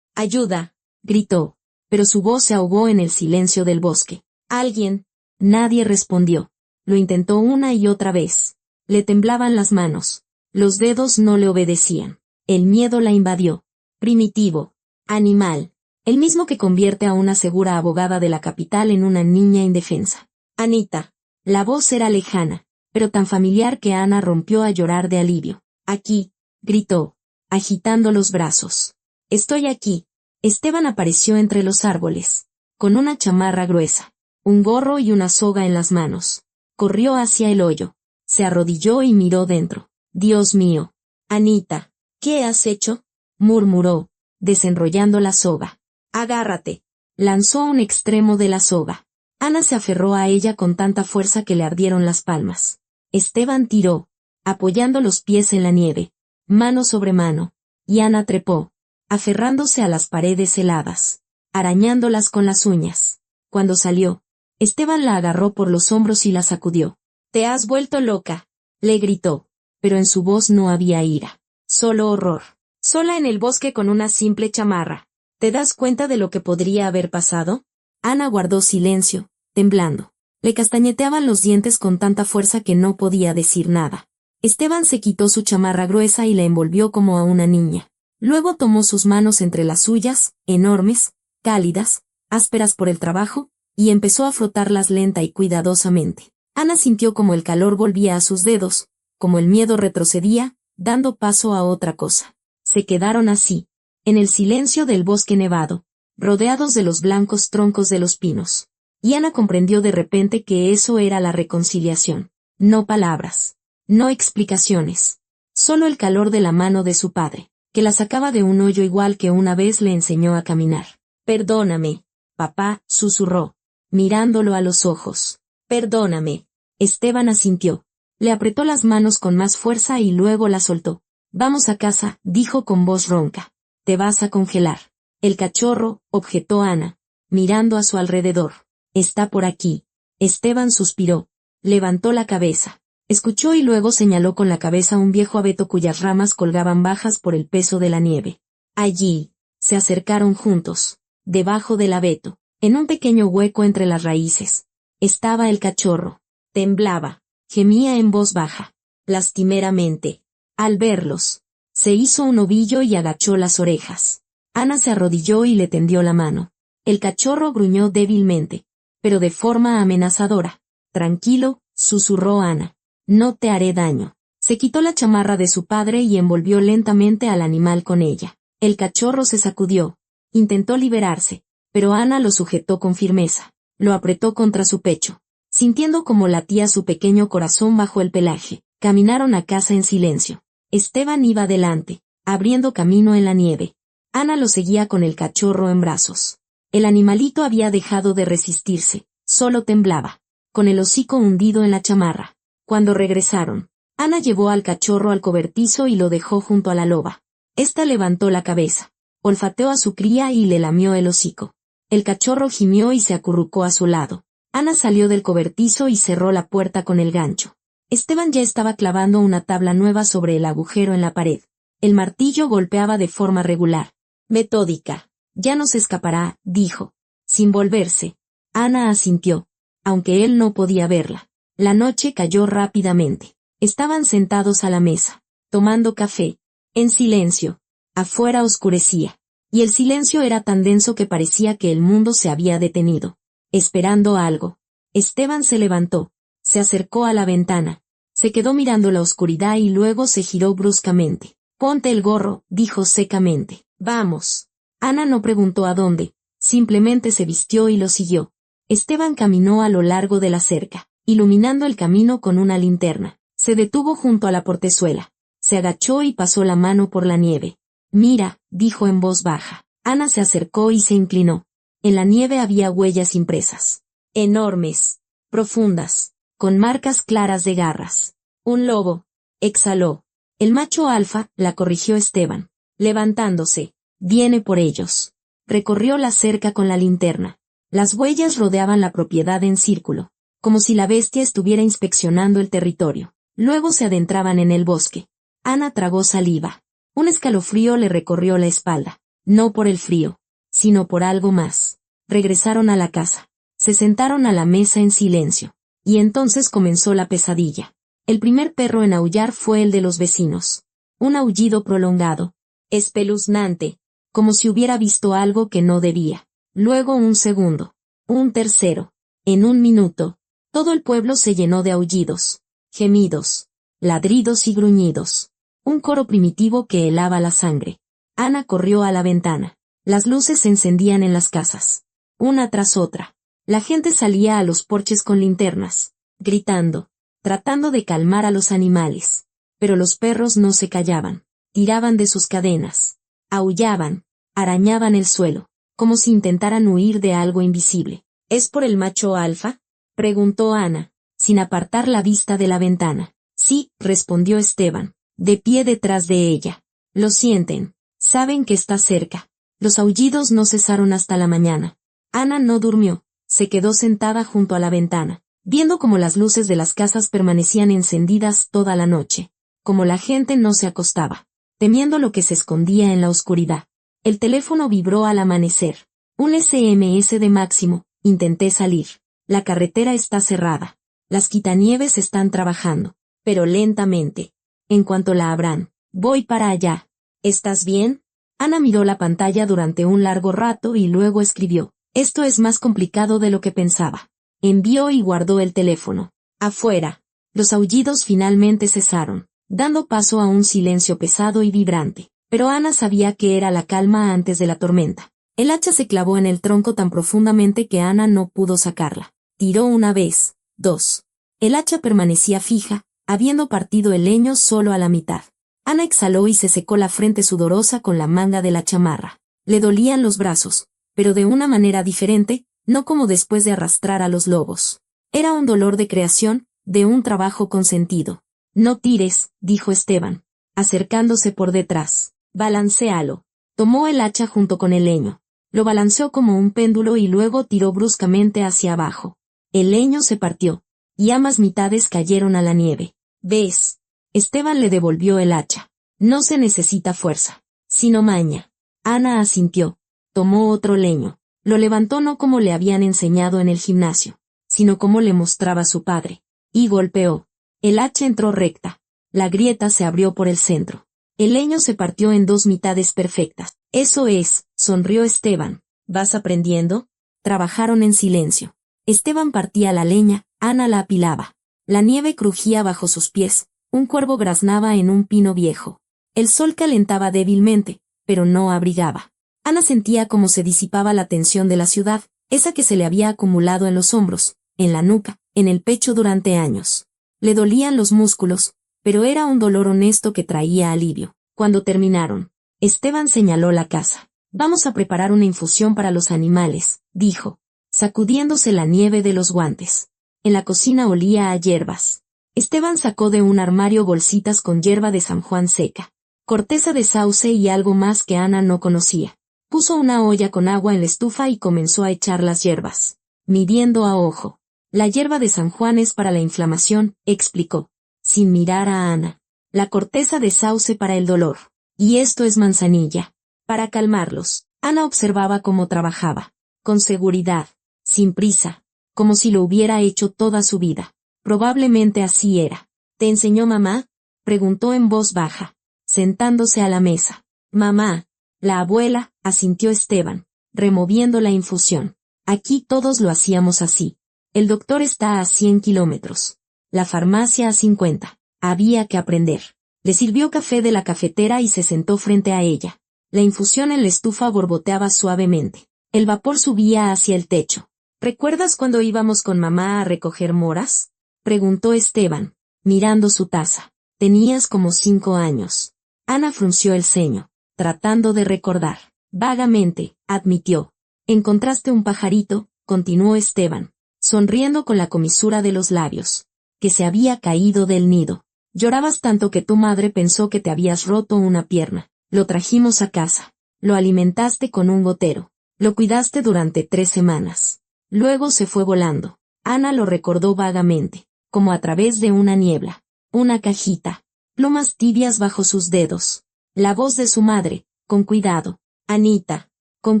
¡Ayuda!, gritó, pero su voz se ahogó en el silencio del bosque. ¿Alguien? Nadie respondió. Lo intentó una y otra vez. Le temblaban las manos. Los dedos no le obedecían. El miedo la invadió. Primitivo. Animal. El mismo que convierte a una segura abogada de la capital en una niña indefensa. Anita. La voz era lejana, pero tan familiar que Ana rompió a llorar de alivio. Aquí, gritó, agitando los brazos. Estoy aquí. Esteban apareció entre los árboles, con una chamarra gruesa, un gorro y una soga en las manos. Corrió hacia el hoyo. Se arrodilló y miró dentro. Dios mío. Anita, ¿qué has hecho?, murmuró, desenrollando la soga. Agárrate. Lanzó un extremo de la soga. Ana se aferró a ella con tanta fuerza que le ardieron las palmas. Esteban tiró, apoyando los pies en la nieve, mano sobre mano, y Ana trepó, aferrándose a las paredes heladas, arañándolas con las uñas. Cuando salió, Esteban la agarró por los hombros y la sacudió. «Te has vuelto loca», le gritó, pero en su voz no había ira, solo horror. «Sola en el bosque con una simple chamarra. ¿Te das cuenta de lo que podría haber pasado?» Ana guardó silencio, temblando. Le castañeteaban los dientes con tanta fuerza que no podía decir nada. Esteban se quitó su chamarra gruesa y la envolvió como a una niña. Luego tomó sus manos entre las suyas, enormes, cálidas, ásperas por el trabajo, y empezó a frotarlas lenta y cuidadosamente. Ana sintió como el calor volvía a sus dedos, como el miedo retrocedía, dando paso a otra cosa. Se quedaron así, en el silencio del bosque nevado, rodeados de los blancos troncos de los pinos. Y Ana comprendió de repente que eso era la reconciliación. No palabras, no explicaciones, solo el calor de la mano de su padre, que la sacaba de un hoyo igual que una vez le enseñó a caminar. «Perdóname, papá», susurró, mirándolo a los ojos. «Perdóname». Esteban asintió. Le apretó las manos con más fuerza y luego la soltó. «Vamos a casa», dijo con voz ronca. «Te vas a congelar». «El cachorro», objetó Ana, mirando a su alrededor. «Está por aquí». Esteban suspiró. Levantó la cabeza. Escuchó y luego señaló con la cabeza un viejo abeto cuyas ramas colgaban bajas por el peso de la nieve. Allí, se acercaron juntos. Debajo del abeto, en un pequeño hueco entre las raíces, estaba el cachorro. Temblaba, gemía en voz baja, lastimeramente. Al verlos, se hizo un ovillo y agachó las orejas. Ana se arrodilló y le tendió la mano. El cachorro gruñó débilmente, pero de forma amenazadora. «Tranquilo», susurró Ana. «No te haré daño». Se quitó la chamarra de su padre y envolvió lentamente al animal con ella. El cachorro se sacudió. Intentó liberarse, pero Ana lo sujetó con firmeza. Lo apretó contra su pecho. Sintiendo cómo latía su pequeño corazón bajo el pelaje, caminaron a casa en silencio. Esteban iba delante, abriendo camino en la nieve. Ana lo seguía con el cachorro en brazos. El animalito había dejado de resistirse, solo temblaba, con el hocico hundido en la chamarra. Cuando regresaron, Ana llevó al cachorro al cobertizo y lo dejó junto a la loba. Esta levantó la cabeza, olfateó a su cría y le lamió el hocico. El cachorro gimió y se acurrucó a su lado. Ana salió del cobertizo y cerró la puerta con el gancho. Esteban ya estaba clavando una tabla nueva sobre el agujero en la pared. El martillo golpeaba de forma regular, metódica. «Ya no se escapará», dijo, sin volverse. Ana asintió, aunque él no podía verla. La noche cayó rápidamente. Estaban sentados a la mesa, tomando café, en silencio. Afuera oscurecía, y el silencio era tan denso que parecía que el mundo se había detenido, esperando algo. Esteban se levantó, se acercó a la ventana, se quedó mirando la oscuridad y luego se giró bruscamente. «Ponte el gorro», dijo secamente. «Vamos». Ana no preguntó a dónde, Simplemente se vistió y lo siguió. Esteban caminó a lo largo de la cerca, iluminando el camino con una linterna. Se detuvo junto a la portezuela. Se agachó y pasó la mano por la nieve. «Mira», dijo en voz baja. Ana se acercó y se inclinó. En la nieve había huellas impresas. Enormes, profundas, con marcas claras de garras. «Un lobo», exhaló. «El macho alfa», la corrigió Esteban, levantándose. «Viene por ellos». Recorrió la cerca con la linterna. Las huellas rodeaban la propiedad en círculo, como si la bestia estuviera inspeccionando el territorio. Luego se adentraban en el bosque. Ana tragó saliva. Un escalofrío le recorrió la espalda. No por el frío, sino por algo más. Regresaron a la casa. Se sentaron a la mesa en silencio. Y entonces comenzó la pesadilla. El primer perro en aullar fue el de los vecinos. Un aullido prolongado, espeluznante, como si hubiera visto algo que no debía. Luego un segundo. Un tercero. En un minuto, todo el pueblo se llenó de aullidos, gemidos, ladridos y gruñidos. Un coro primitivo que helaba la sangre. Ana corrió a la ventana. Las luces se encendían en las casas, una tras otra. La gente salía a los porches con linternas, gritando, tratando de calmar a los animales. Pero los perros no se callaban. Tiraban de sus cadenas. Aullaban, arañaban el suelo, como si intentaran huir de algo invisible. ¿Es por el macho alfa?, preguntó Ana, sin apartar la vista de la ventana. Sí, respondió Esteban, de pie detrás de ella. Lo sienten, saben que está cerca. Los aullidos no cesaron hasta la mañana. Ana no durmió, se quedó sentada junto a la ventana, viendo cómo las luces de las casas permanecían encendidas toda la noche, como la gente no se acostaba, temiendo lo que se escondía en la oscuridad. El teléfono vibró al amanecer. Un SMS de Máximo: intenté salir. La carretera está cerrada. Las quitanieves están trabajando, pero lentamente. En cuanto la abran, voy para allá. ¿Estás bien? Ana miró la pantalla durante un largo rato y luego escribió: esto es más complicado de lo que pensaba. Envió y guardó el teléfono. Afuera, los aullidos finalmente cesaron, dando paso a un silencio pesado y vibrante. Pero Ana sabía que era la calma antes de la tormenta. El hacha se clavó en el tronco tan profundamente que Ana no pudo sacarla. Tiró una vez, dos. El hacha permanecía fija, habiendo partido el leño solo a la mitad. Ana exhaló y se secó la frente sudorosa con la manga de la chamarra. Le dolían los brazos, pero de una manera diferente, no como después de arrastrar a los lobos. Era un dolor de creación, de un trabajo con sentido. No tires, dijo Esteban, acercándose por detrás. Balancealo. Tomó el hacha junto con el leño. Lo balanceó como un péndulo y luego tiró bruscamente hacia abajo. El leño se partió, y ambas mitades cayeron a la nieve. ¿Ves? Esteban le devolvió el hacha. No se necesita fuerza, sino maña. Ana asintió. Tomó otro leño. Lo levantó no como le habían enseñado en el gimnasio, sino como le mostraba su padre. Y golpeó. El hacha entró recta. La grieta se abrió por el centro. El leño se partió en dos mitades perfectas. Eso es, sonrió Esteban. ¿Vas aprendiendo? Trabajaron en silencio. Esteban partía la leña, Ana la apilaba. La nieve crujía bajo sus pies, un cuervo graznaba en un pino viejo. El sol calentaba débilmente, pero no abrigaba. Ana sentía cómo se disipaba la tensión de la ciudad, esa que se le había acumulado en los hombros, en la nuca, en el pecho durante años. Le dolían los músculos, pero era un dolor honesto que traía alivio. Cuando terminaron, Esteban señaló la casa. Vamos a preparar una infusión para los animales, dijo, sacudiéndose la nieve de los guantes. En la cocina olía a hierbas. Esteban sacó de un armario bolsitas con hierba de San Juan seca, corteza de sauce y algo más que Ana no conocía. Puso una olla con agua en la estufa y comenzó a echar las hierbas, midiendo a ojo. La hierba de San Juan es para la inflamación, explicó, sin mirar a Ana. La corteza de sauce para el dolor. Y esto es manzanilla, para calmarlos. Ana observaba cómo trabajaba, con seguridad, sin prisa, como si lo hubiera hecho toda su vida. Probablemente así era. ¿Te enseñó mamá?, preguntó en voz baja, sentándose a la mesa. Mamá, la abuela, asintió Esteban, removiendo la infusión. Aquí todos lo hacíamos así. El doctor está a 100 kilómetros. La farmacia a 50. Había que aprender. Le sirvió café de la cafetera y se sentó frente a ella. La infusión en la estufa borboteaba suavemente. El vapor subía hacia el techo. ¿Recuerdas cuando íbamos con mamá a recoger moras? Preguntó Esteban, mirando su taza. Tenías como 5 años. Ana frunció el ceño, tratando de recordar. Vagamente, admitió. ¿Encontraste un pajarito?, continuó Esteban, sonriendo con la comisura de los labios, que se había caído del nido. Llorabas tanto que tu madre pensó que te habías roto una pierna. Lo trajimos a casa. Lo alimentaste con un gotero. Lo cuidaste durante 3 semanas. Luego se fue volando. Ana lo recordó vagamente, como a través de una niebla. Una cajita. Plumas tibias bajo sus dedos. La voz de su madre, con cuidado. Anita, con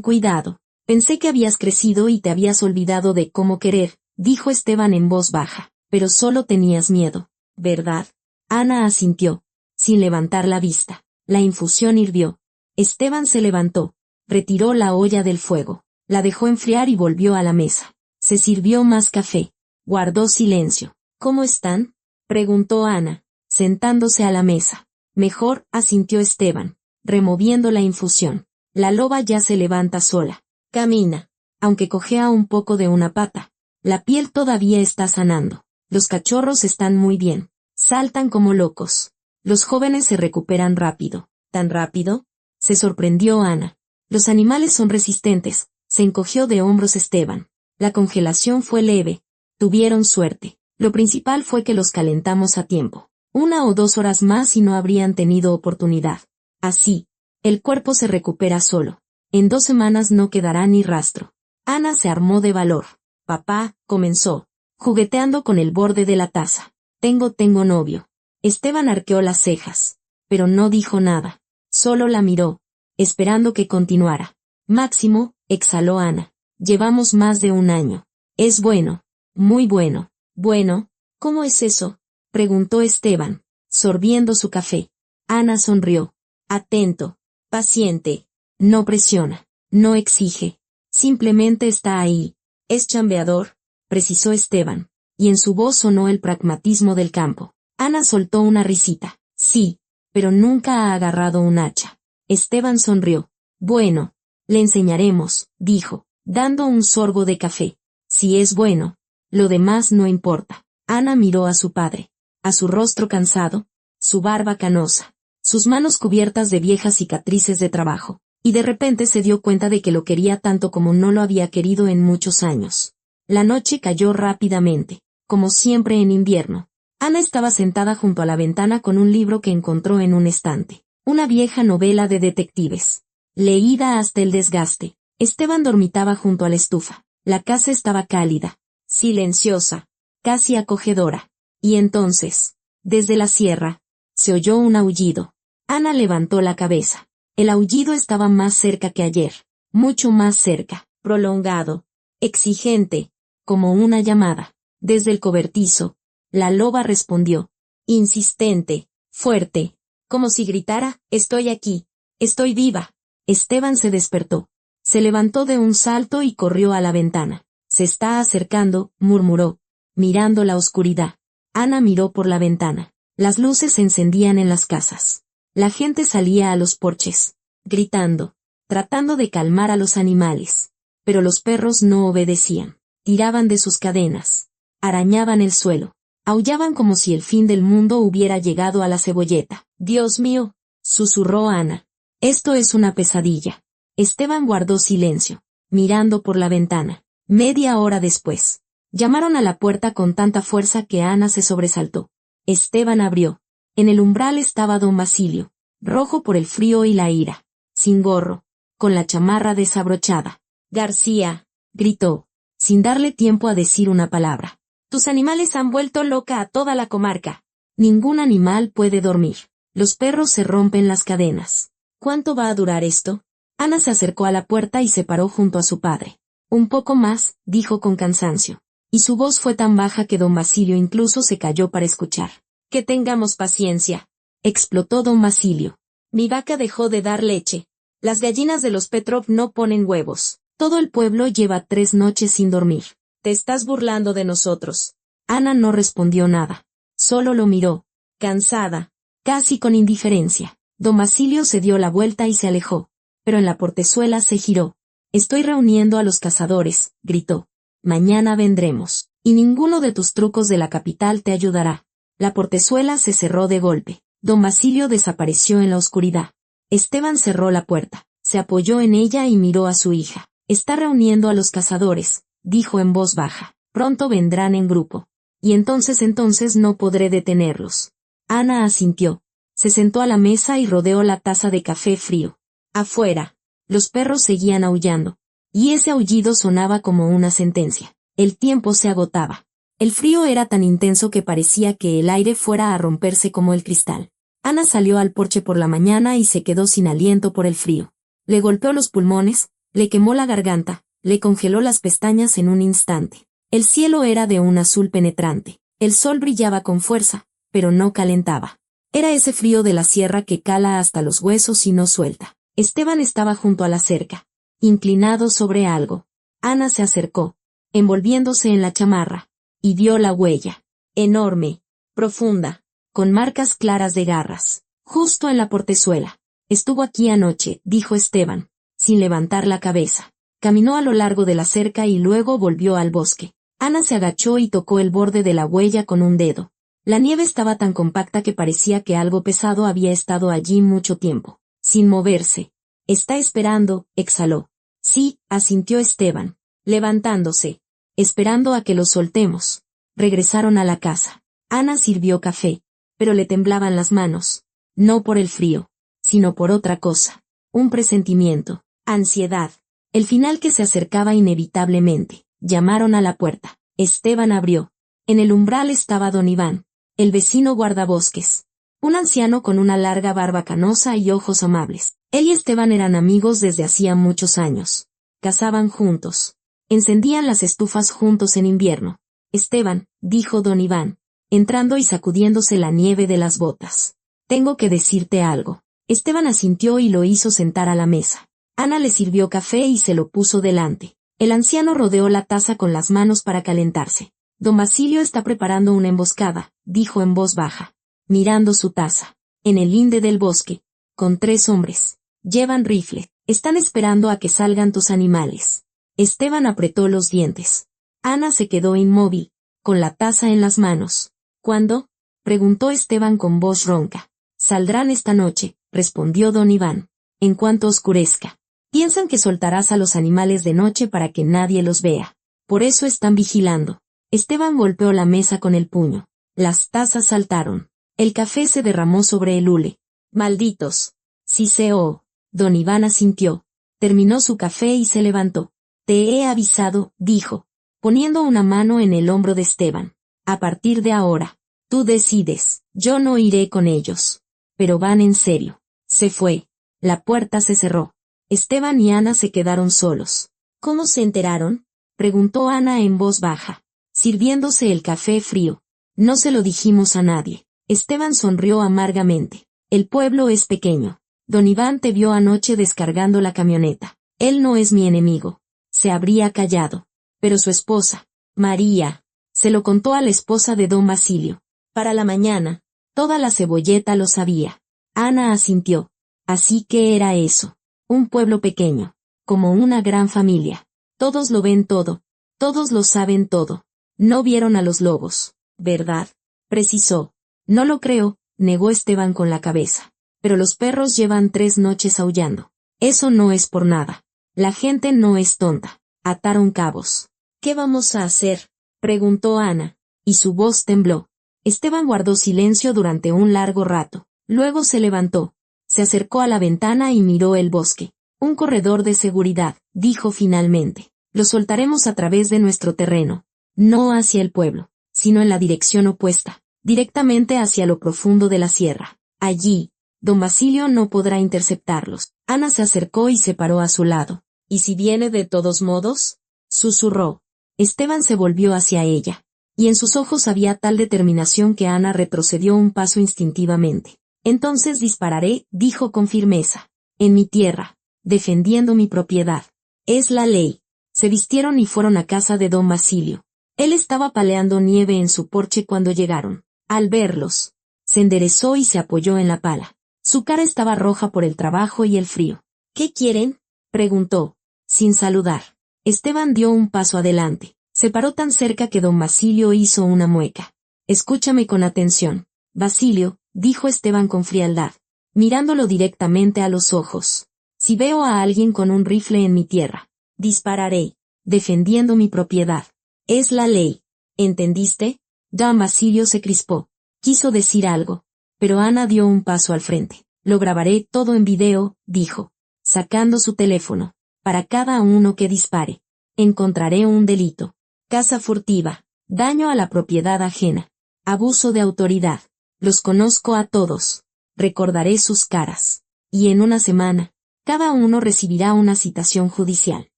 cuidado. Pensé que habías crecido y te habías olvidado de cómo querer, dijo Esteban en voz baja, pero solo tenías miedo, ¿verdad? Ana asintió, sin levantar la vista. La infusión hirvió. Esteban se levantó, retiró la olla del fuego, la dejó enfriar y volvió a la mesa. Se sirvió más café. Guardó silencio. ¿Cómo están?, preguntó Ana, sentándose a la mesa. Mejor, asintió Esteban, removiendo la infusión. La loba ya se levanta sola. Camina, aunque cojea un poco de una pata. La piel todavía está sanando. Los cachorros están muy bien. Saltan como locos. Los jóvenes se recuperan rápido. ¿Tan rápido?, se sorprendió Ana. Los animales son resistentes, se encogió de hombros Esteban. La congelación fue leve. Tuvieron suerte. Lo principal fue que los calentamos a tiempo. 1 o 2 horas más y no habrían tenido oportunidad. Así, el cuerpo se recupera solo. En 2 semanas no quedará ni rastro. Ana se armó de valor. Papá, comenzó, jugueteando con el borde de la taza. Tengo novio. Esteban arqueó las cejas, pero no dijo nada. Solo la miró, esperando que continuara. Máximo, exhaló Ana. Llevamos más de 1 año. Es bueno. Muy bueno. Bueno, ¿cómo es eso?, preguntó Esteban, sorbiendo su café. Ana sonrió. Atento. Paciente. No presiona. No exige. Simplemente está ahí. Es chambeador, precisó Esteban, y en su voz sonó el pragmatismo del campo. Ana soltó una risita. Sí, pero nunca ha agarrado un hacha. Esteban sonrió. Bueno, le enseñaremos, dijo, dando un sorbo de café. Si es bueno, lo demás no importa. Ana miró a su padre, a su rostro cansado, su barba canosa, sus manos cubiertas de viejas cicatrices de trabajo, y de repente se dio cuenta de que lo quería tanto como no lo había querido en muchos años. La noche cayó rápidamente, como siempre en invierno. Ana estaba sentada junto a la ventana con un libro que encontró en un estante. Una vieja novela de detectives. Leída hasta el desgaste. Esteban dormitaba junto a la estufa. La casa estaba cálida, silenciosa, casi acogedora. Y entonces, desde la sierra, se oyó un aullido. Ana levantó la cabeza. El aullido estaba más cerca que ayer. Mucho más cerca, prolongado, exigente, como una llamada. Desde el cobertizo, la loba respondió, insistente, fuerte, como si gritara, estoy aquí, estoy viva. Esteban se despertó. Se levantó de un salto y corrió a la ventana. Se está acercando, murmuró, mirando la oscuridad. Ana miró por la ventana. Las luces se encendían en las casas. La gente salía a los porches, gritando, tratando de calmar a los animales. Pero los perros no obedecían. Tiraban de sus cadenas. Arañaban el suelo. Aullaban como si el fin del mundo hubiera llegado a la cebolleta. Dios mío, susurró Ana. Esto es una pesadilla. Esteban guardó silencio, mirando por la ventana. Media hora después, llamaron a la puerta con tanta fuerza que Ana se sobresaltó. Esteban abrió. En el umbral estaba don Basilio, rojo por el frío y la ira, sin gorro, con la chamarra desabrochada. García, gritó, sin darle tiempo a decir una palabra. Tus animales han vuelto loca a toda la comarca. Ningún animal puede dormir. Los perros se rompen las cadenas. ¿Cuánto va a durar esto? Ana se acercó a la puerta y se paró junto a su padre. Un poco más, dijo con cansancio. Y su voz fue tan baja que don Basilio incluso se calló para escuchar. Que tengamos paciencia, explotó don Basilio. Mi vaca dejó de dar leche. Las gallinas de los Petrov no ponen huevos. Todo el pueblo lleva 3 noches sin dormir. Te estás burlando de nosotros. Ana no respondió nada. Solo lo miró, cansada, casi con indiferencia. Don Basilio se dio la vuelta y se alejó, pero en la portezuela se giró. Estoy reuniendo a los cazadores, gritó. Mañana vendremos, y ninguno de tus trucos de la capital te ayudará. La portezuela se cerró de golpe. Don Basilio desapareció en la oscuridad. Esteban cerró la puerta, se apoyó en ella y miró a su hija. Está reuniendo a los cazadores, dijo en voz baja. Pronto vendrán en grupo. Y entonces no podré detenerlos. Ana asintió. Se sentó a la mesa y rodeó la taza de café frío. Afuera, los perros seguían aullando. Y ese aullido sonaba como una sentencia. El tiempo se agotaba. El frío era tan intenso que parecía que el aire fuera a romperse como el cristal. Ana salió al porche por la mañana y se quedó sin aliento por el frío. Le golpeó los pulmones, le quemó la garganta, le congeló las pestañas en un instante. El cielo era de un azul penetrante. El sol brillaba con fuerza, pero no calentaba. Era ese frío de la sierra que cala hasta los huesos y no suelta. Esteban estaba junto a la cerca, inclinado sobre algo. Ana se acercó, envolviéndose en la chamarra, y vio la huella. Enorme, profunda, con marcas claras de garras, justo en la portezuela. Estuvo aquí anoche, dijo Esteban, sin levantar la cabeza. Caminó a lo largo de la cerca y luego volvió al bosque. Ana se agachó y tocó el borde de la huella con un dedo. La nieve estaba tan compacta que parecía que algo pesado había estado allí mucho tiempo, sin moverse. Está esperando, exhaló. Sí, asintió Esteban, levantándose, esperando a que lo soltemos. Regresaron a la casa. Ana sirvió café, pero le temblaban las manos, no por el frío, sino por otra cosa. Un presentimiento, ansiedad. El final que se acercaba inevitablemente. Llamaron a la puerta. Esteban abrió. En el umbral estaba don Iván, el vecino guardabosques. Un anciano con una larga barba canosa y ojos amables. Él y Esteban eran amigos desde hacía muchos años. Cazaban juntos. Encendían las estufas juntos en invierno. Esteban, dijo don Iván, entrando y sacudiéndose la nieve de las botas. Tengo que decirte algo. Esteban asintió y lo hizo sentar a la mesa. Ana le sirvió café y se lo puso delante. El anciano rodeó la taza con las manos para calentarse. Don Basilio está preparando una emboscada, dijo en voz baja, mirando su taza. En el linde del bosque, con 3 hombres. Llevan rifle. Están esperando a que salgan tus animales. Esteban apretó los dientes. Ana se quedó inmóvil, con la taza en las manos. ¿Cuándo? Preguntó Esteban con voz ronca. Saldrán esta noche, respondió don Iván. En cuanto oscurezca. Piensan que soltarás a los animales de noche para que nadie los vea. Por eso están vigilando. Esteban golpeó la mesa con el puño. Las tazas saltaron. El café se derramó sobre el hule. Malditos. Siseó. Don Iván asintió. Terminó su café y se levantó. Te he avisado, dijo, poniendo una mano en el hombro de Esteban. A partir de ahora, tú decides. Yo no iré con ellos. Pero van en serio. Se fue. La puerta se cerró. Esteban y Ana se quedaron solos. ¿Cómo se enteraron? Preguntó Ana en voz baja, sirviéndose el café frío. No se lo dijimos a nadie. Esteban sonrió amargamente. El pueblo es pequeño. Don Iván te vio anoche descargando la camioneta. Él no es mi enemigo. Se habría callado. Pero su esposa, María, se lo contó a la esposa de don Basilio. Para la mañana, toda la cebolleta lo sabía. Ana asintió. Así que era eso. Un pueblo pequeño, como una gran familia. Todos lo ven todo, todos lo saben todo. No vieron a los lobos, ¿verdad? Precisó. No lo creo, negó Esteban con la cabeza. Pero los perros llevan 3 noches aullando. Eso no es por nada. La gente no es tonta. Ataron cabos. ¿Qué vamos a hacer? Preguntó Ana, y su voz tembló. Esteban guardó silencio durante un largo rato. Luego se levantó. Se acercó a la ventana y miró el bosque. Un corredor de seguridad, dijo finalmente. Lo soltaremos a través de nuestro terreno. No hacia el pueblo, sino en la dirección opuesta. Directamente hacia lo profundo de la sierra. Allí, don Basilio no podrá interceptarlos. Ana se acercó y se paró a su lado. ¿Y si viene de todos modos? Susurró. Esteban se volvió hacia ella. Y en sus ojos había tal determinación que Ana retrocedió un paso instintivamente. Entonces dispararé, dijo con firmeza. En mi tierra, defendiendo mi propiedad. Es la ley. Se vistieron y fueron a casa de don Basilio. Él estaba paleando nieve en su porche cuando llegaron. Al verlos, se enderezó y se apoyó en la pala. Su cara estaba roja por el trabajo y el frío. ¿Qué quieren? Preguntó. sin saludar. Esteban dio un paso adelante. Se paró tan cerca que don Basilio hizo una mueca. Escúchame con atención, Basilio, dijo Esteban con frialdad, mirándolo directamente a los ojos. Si veo a alguien con un rifle en mi tierra, dispararé, defendiendo mi propiedad. Es la ley. ¿Entendiste? Don Basilio se crispó. Quiso decir algo, pero Ana dio un paso al frente. Lo grabaré todo en video, dijo, sacando su teléfono. Para cada uno que dispare, encontraré un delito. Caza furtiva, daño a la propiedad ajena, abuso de autoridad. Los conozco a todos. Recordaré sus caras. Y en una semana, cada uno recibirá una citación judicial.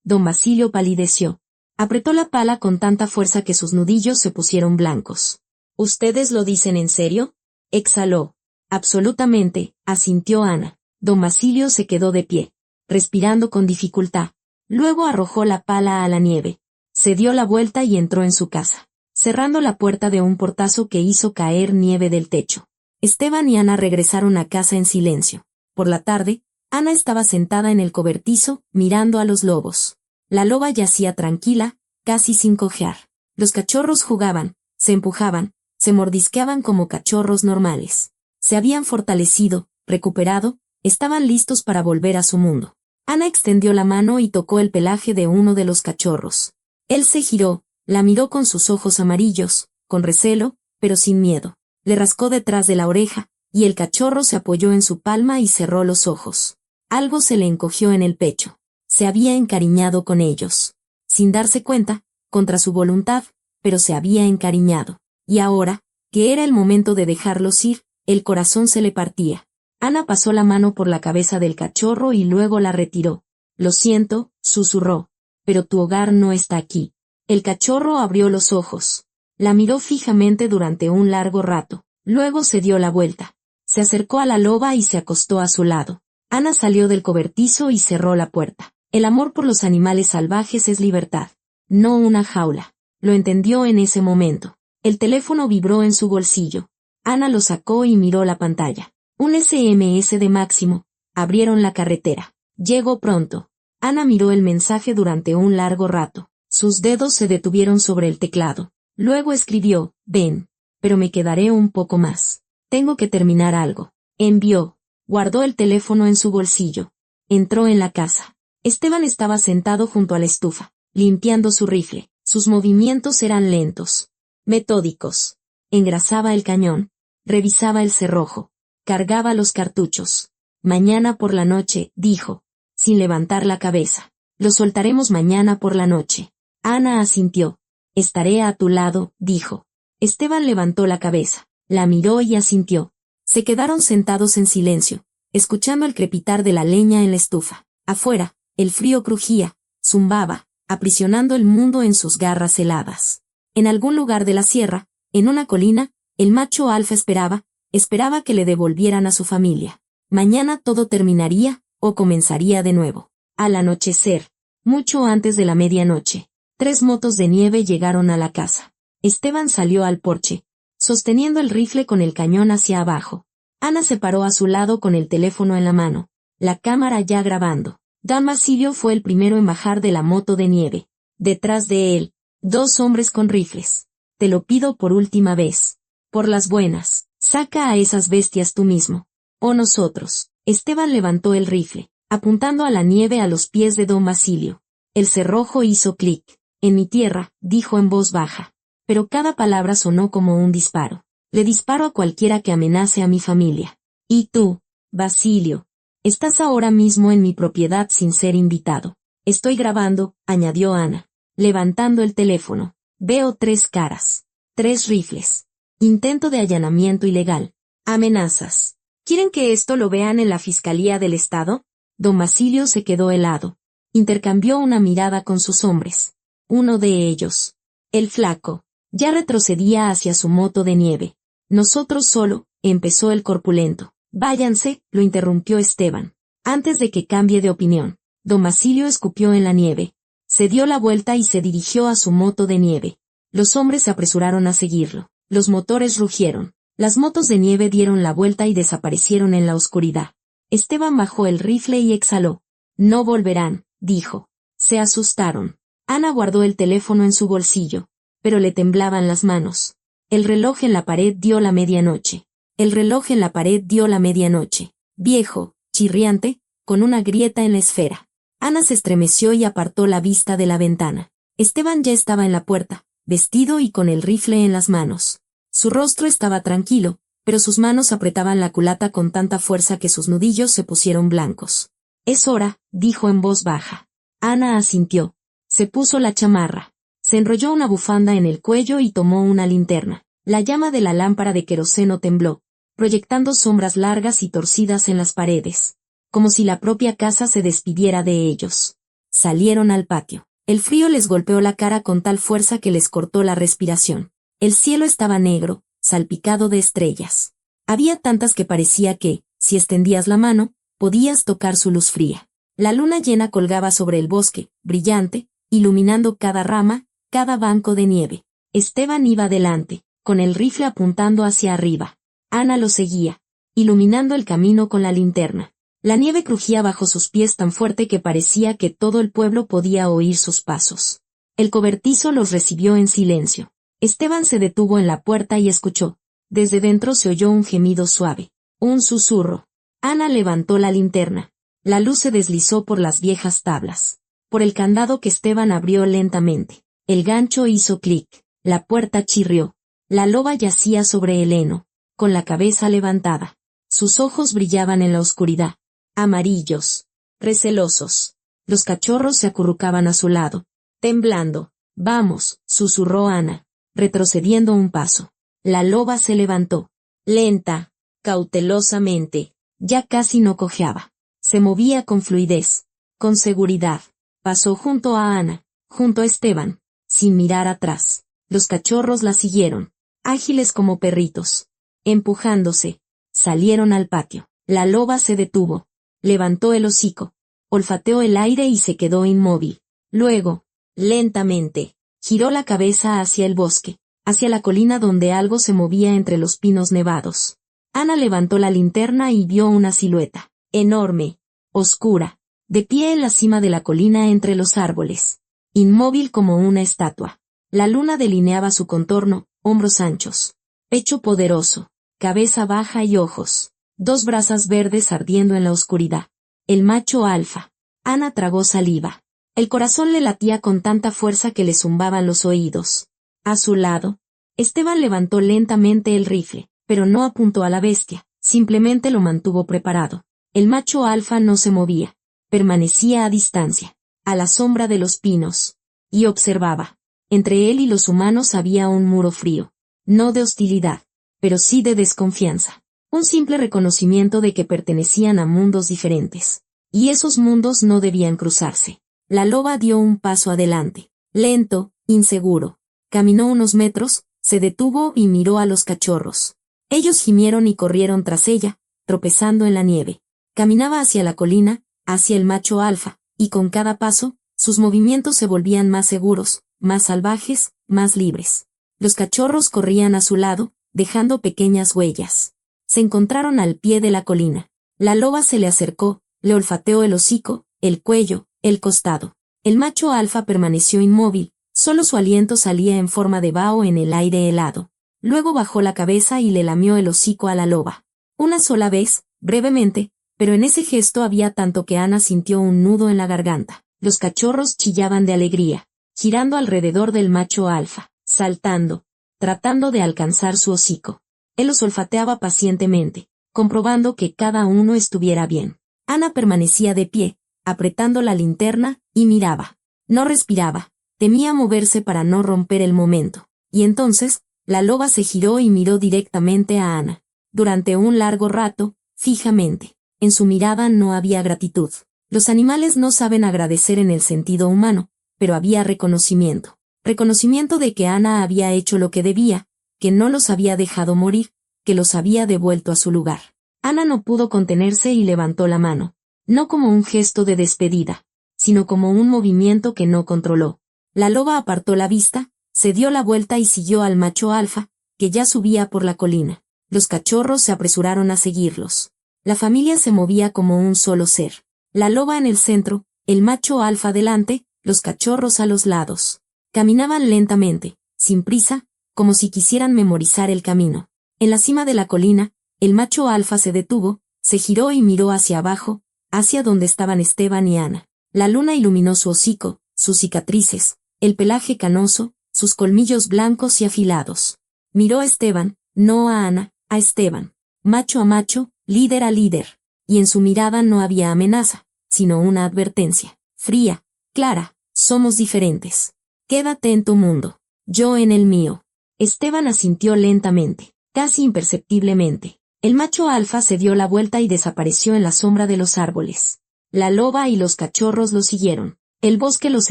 Don Basilio palideció. Apretó la pala con tanta fuerza que sus nudillos se pusieron blancos. ¿Ustedes lo dicen en serio? Exhaló. Absolutamente, asintió Ana. Don Basilio se quedó de pie, respirando con dificultad. Luego arrojó la pala a la nieve. Se dio la vuelta y entró en su casa, cerrando la puerta de un portazo que hizo caer nieve del techo. Esteban y Ana regresaron a casa en silencio. Por la tarde, Ana estaba sentada en el cobertizo, mirando a los lobos. La loba yacía tranquila, casi sin cojear. Los cachorros jugaban, se empujaban, se mordisqueaban como cachorros normales. Se habían fortalecido, recuperado, estaban listos para volver a su mundo. Ana extendió la mano y tocó el pelaje de uno de los cachorros. Él se giró, la miró con sus ojos amarillos, con recelo, pero sin miedo. Le rascó detrás de la oreja, y el cachorro se apoyó en su palma y cerró los ojos. Algo se le encogió en el pecho. Se había encariñado con ellos. Sin darse cuenta, contra su voluntad, pero se había encariñado. Y ahora, que era el momento de dejarlos ir, el corazón se le partía. Ana pasó la mano por la cabeza del cachorro y luego la retiró. Lo siento, susurró, pero tu hogar no está aquí. El cachorro abrió los ojos. La miró fijamente durante un largo rato. Luego se dio la vuelta. Se acercó a la loba y se acostó a su lado. Ana salió del cobertizo y cerró la puerta. El amor por los animales salvajes es libertad, no una jaula. Lo entendió en ese momento. El teléfono vibró en su bolsillo. Ana lo sacó y miró la pantalla. Un SMS de Máximo. Abrieron la carretera. Llegó pronto. Ana miró el mensaje durante un largo rato. Sus dedos se detuvieron sobre el teclado. Luego escribió, ven, pero me quedaré un poco más. Tengo que terminar algo. Envió. Guardó el teléfono en su bolsillo. Entró en la casa. Esteban estaba sentado junto a la estufa, limpiando su rifle. Sus movimientos eran lentos, metódicos. Engrasaba el cañón, revisaba el cerrojo, cargaba los cartuchos. Mañana por la noche, dijo, sin levantar la cabeza. Lo soltaremos mañana por la noche. Ana asintió. Estaré a tu lado, dijo. Esteban levantó la cabeza, la miró y asintió. Se quedaron sentados en silencio, escuchando el crepitar de la leña en la estufa. Afuera, el frío crujía, zumbaba, aprisionando el mundo en sus garras heladas. En algún lugar de la sierra, en una colina, el macho alfa esperaba que le devolvieran a su familia. Mañana todo terminaría, o comenzaría de nuevo. Al anochecer, mucho antes de la medianoche, 3 motos de nieve llegaron a la casa. Esteban salió al porche, sosteniendo el rifle con el cañón hacia abajo. Ana se paró a su lado con el teléfono en la mano, la cámara ya grabando. Don Basilio fue el primero en bajar de la moto de nieve. Detrás de él, 2 hombres con rifles. Te lo pido por última vez. Por las buenas, saca a esas bestias tú mismo. O nosotros. Esteban levantó el rifle, apuntando a la nieve a los pies de don Basilio. El cerrojo hizo clic. En mi tierra, dijo en voz baja. Pero cada palabra sonó como un disparo. Le disparo a cualquiera que amenace a mi familia. Y tú, Basilio, estás ahora mismo en mi propiedad sin ser invitado. Estoy grabando, añadió Ana, levantando el teléfono. Veo 3 caras. 3 rifles. Intento de allanamiento ilegal. Amenazas. ¿Quieren que esto lo vean en la Fiscalía del Estado? Don Basilio se quedó helado. Intercambió una mirada con sus hombres. Uno de ellos, el flaco, ya retrocedía hacia su moto de nieve. Nosotros solo, empezó el corpulento. Váyanse, lo interrumpió Esteban. Antes de que cambie de opinión. Don Basilio escupió en la nieve. Se dio la vuelta y se dirigió a su moto de nieve. Los hombres se apresuraron a seguirlo. Los motores rugieron. Las motos de nieve dieron la vuelta y desaparecieron en la oscuridad. Esteban bajó el rifle y exhaló. No volverán, dijo. Se asustaron. Ana guardó el teléfono en su bolsillo, pero le temblaban las manos. El reloj en la pared dio la medianoche. El reloj en la pared dio la medianoche. Viejo, chirriante, con una grieta en la esfera. Ana se estremeció y apartó la vista de la ventana. Esteban ya estaba en la puerta, vestido y con el rifle en las manos. Su rostro estaba tranquilo, pero sus manos apretaban la culata con tanta fuerza que sus nudillos se pusieron blancos. «Es hora», dijo en voz baja. Ana asintió. Se puso la chamarra. Se enrolló una bufanda en el cuello y tomó una linterna. La llama de la lámpara de queroseno tembló, proyectando sombras largas y torcidas en las paredes, como si la propia casa se despidiera de ellos. Salieron al patio. El frío les golpeó la cara con tal fuerza que les cortó la respiración. El cielo estaba negro, salpicado de estrellas. Había tantas que parecía que, si extendías la mano, podías tocar su luz fría. La luna llena colgaba sobre el bosque, brillante, iluminando cada rama, cada banco de nieve. Esteban iba delante, con el rifle apuntando hacia arriba. Ana lo seguía, iluminando el camino con la linterna. La nieve crujía bajo sus pies tan fuerte que parecía que todo el pueblo podía oír sus pasos. El cobertizo los recibió en silencio. Esteban se detuvo en la puerta y escuchó. Desde dentro se oyó un gemido suave, un susurro. Ana levantó la linterna. La luz se deslizó por las viejas tablas, por el candado que Esteban abrió lentamente. El gancho hizo clic, la puerta chirrió. La loba yacía sobre el heno, con la cabeza levantada. Sus ojos brillaban en la oscuridad, amarillos, recelosos. Los cachorros se acurrucaban a su lado, temblando. «Vamos», susurró Ana, retrocediendo un paso. La loba se levantó, lenta, cautelosamente, ya casi no cojeaba. Se movía con fluidez, con seguridad. Pasó junto a Ana, junto a Esteban, sin mirar atrás. Los cachorros la siguieron, ágiles como perritos. Empujándose, salieron al patio. La loba se detuvo, levantó el hocico, olfateó el aire y se quedó inmóvil. Luego, lentamente, giró la cabeza hacia el bosque, hacia la colina donde algo se movía entre los pinos nevados. Ana levantó la linterna y vio una silueta, enorme, oscura, de pie en la cima de la colina entre los árboles, inmóvil como una estatua. La luna delineaba su contorno, hombros anchos, pecho poderoso, cabeza baja y ojos, dos brasas verdes ardiendo en la oscuridad. El macho alfa. Ana tragó saliva. El corazón le latía con tanta fuerza que le zumbaban los oídos. A su lado, Esteban levantó lentamente el rifle, pero no apuntó a la bestia, simplemente lo mantuvo preparado. El macho alfa no se movía, permanecía a distancia, a la sombra de los pinos, y observaba. Entre él y los humanos había un muro frío, no de hostilidad, pero sí de desconfianza. Un simple reconocimiento de que pertenecían a mundos diferentes, y esos mundos no debían cruzarse. La loba dio un paso adelante, lento, inseguro. Caminó unos metros, se detuvo y miró a los cachorros. Ellos gimieron y corrieron tras ella, tropezando en la nieve. Caminaba hacia la colina, hacia el macho alfa, y con cada paso, sus movimientos se volvían más seguros, más salvajes, más libres. Los cachorros corrían a su lado, dejando pequeñas huellas. Se encontraron al pie de la colina. La loba se le acercó, le olfateó el hocico, el cuello, el costado. El macho alfa permaneció inmóvil, solo su aliento salía en forma de vaho en el aire helado. Luego bajó la cabeza y le lamió el hocico a la loba. Una sola vez, brevemente, pero en ese gesto había tanto que Ana sintió un nudo en la garganta. Los cachorros chillaban de alegría, girando alrededor del macho alfa, saltando, tratando de alcanzar su hocico. Él los olfateaba pacientemente, comprobando que cada uno estuviera bien. Ana permanecía de pie, apretando la linterna, y miraba. No respiraba, temía moverse para no romper el momento. Y entonces, la loba se giró y miró directamente a Ana. Durante un largo rato, fijamente. En su mirada no había gratitud. Los animales no saben agradecer en el sentido humano, pero había reconocimiento. Reconocimiento de que Ana había hecho lo que debía, que no los había dejado morir, que los había devuelto a su lugar. Ana no pudo contenerse y levantó la mano, no como un gesto de despedida, sino como un movimiento que no controló. La loba apartó la vista, se dio la vuelta y siguió al macho alfa, que ya subía por la colina. Los cachorros se apresuraron a seguirlos. La familia se movía como un solo ser. La loba en el centro, el macho alfa delante, los cachorros a los lados. Caminaban lentamente, sin prisa, como si quisieran memorizar el camino. En la cima de la colina, el macho alfa se detuvo, se giró y miró hacia abajo, hacia donde estaban Esteban y Ana. La luna iluminó su hocico, sus cicatrices, el pelaje canoso, sus colmillos blancos y afilados. Miró a Esteban, no a Ana, a Esteban. Macho a macho, líder a líder. Y en su mirada no había amenaza, sino una advertencia. Fría, clara, somos diferentes. Quédate en tu mundo. Yo en el mío. Esteban asintió lentamente, casi imperceptiblemente. El macho alfa se dio la vuelta y desapareció en la sombra de los árboles. La loba y los cachorros lo siguieron. El bosque los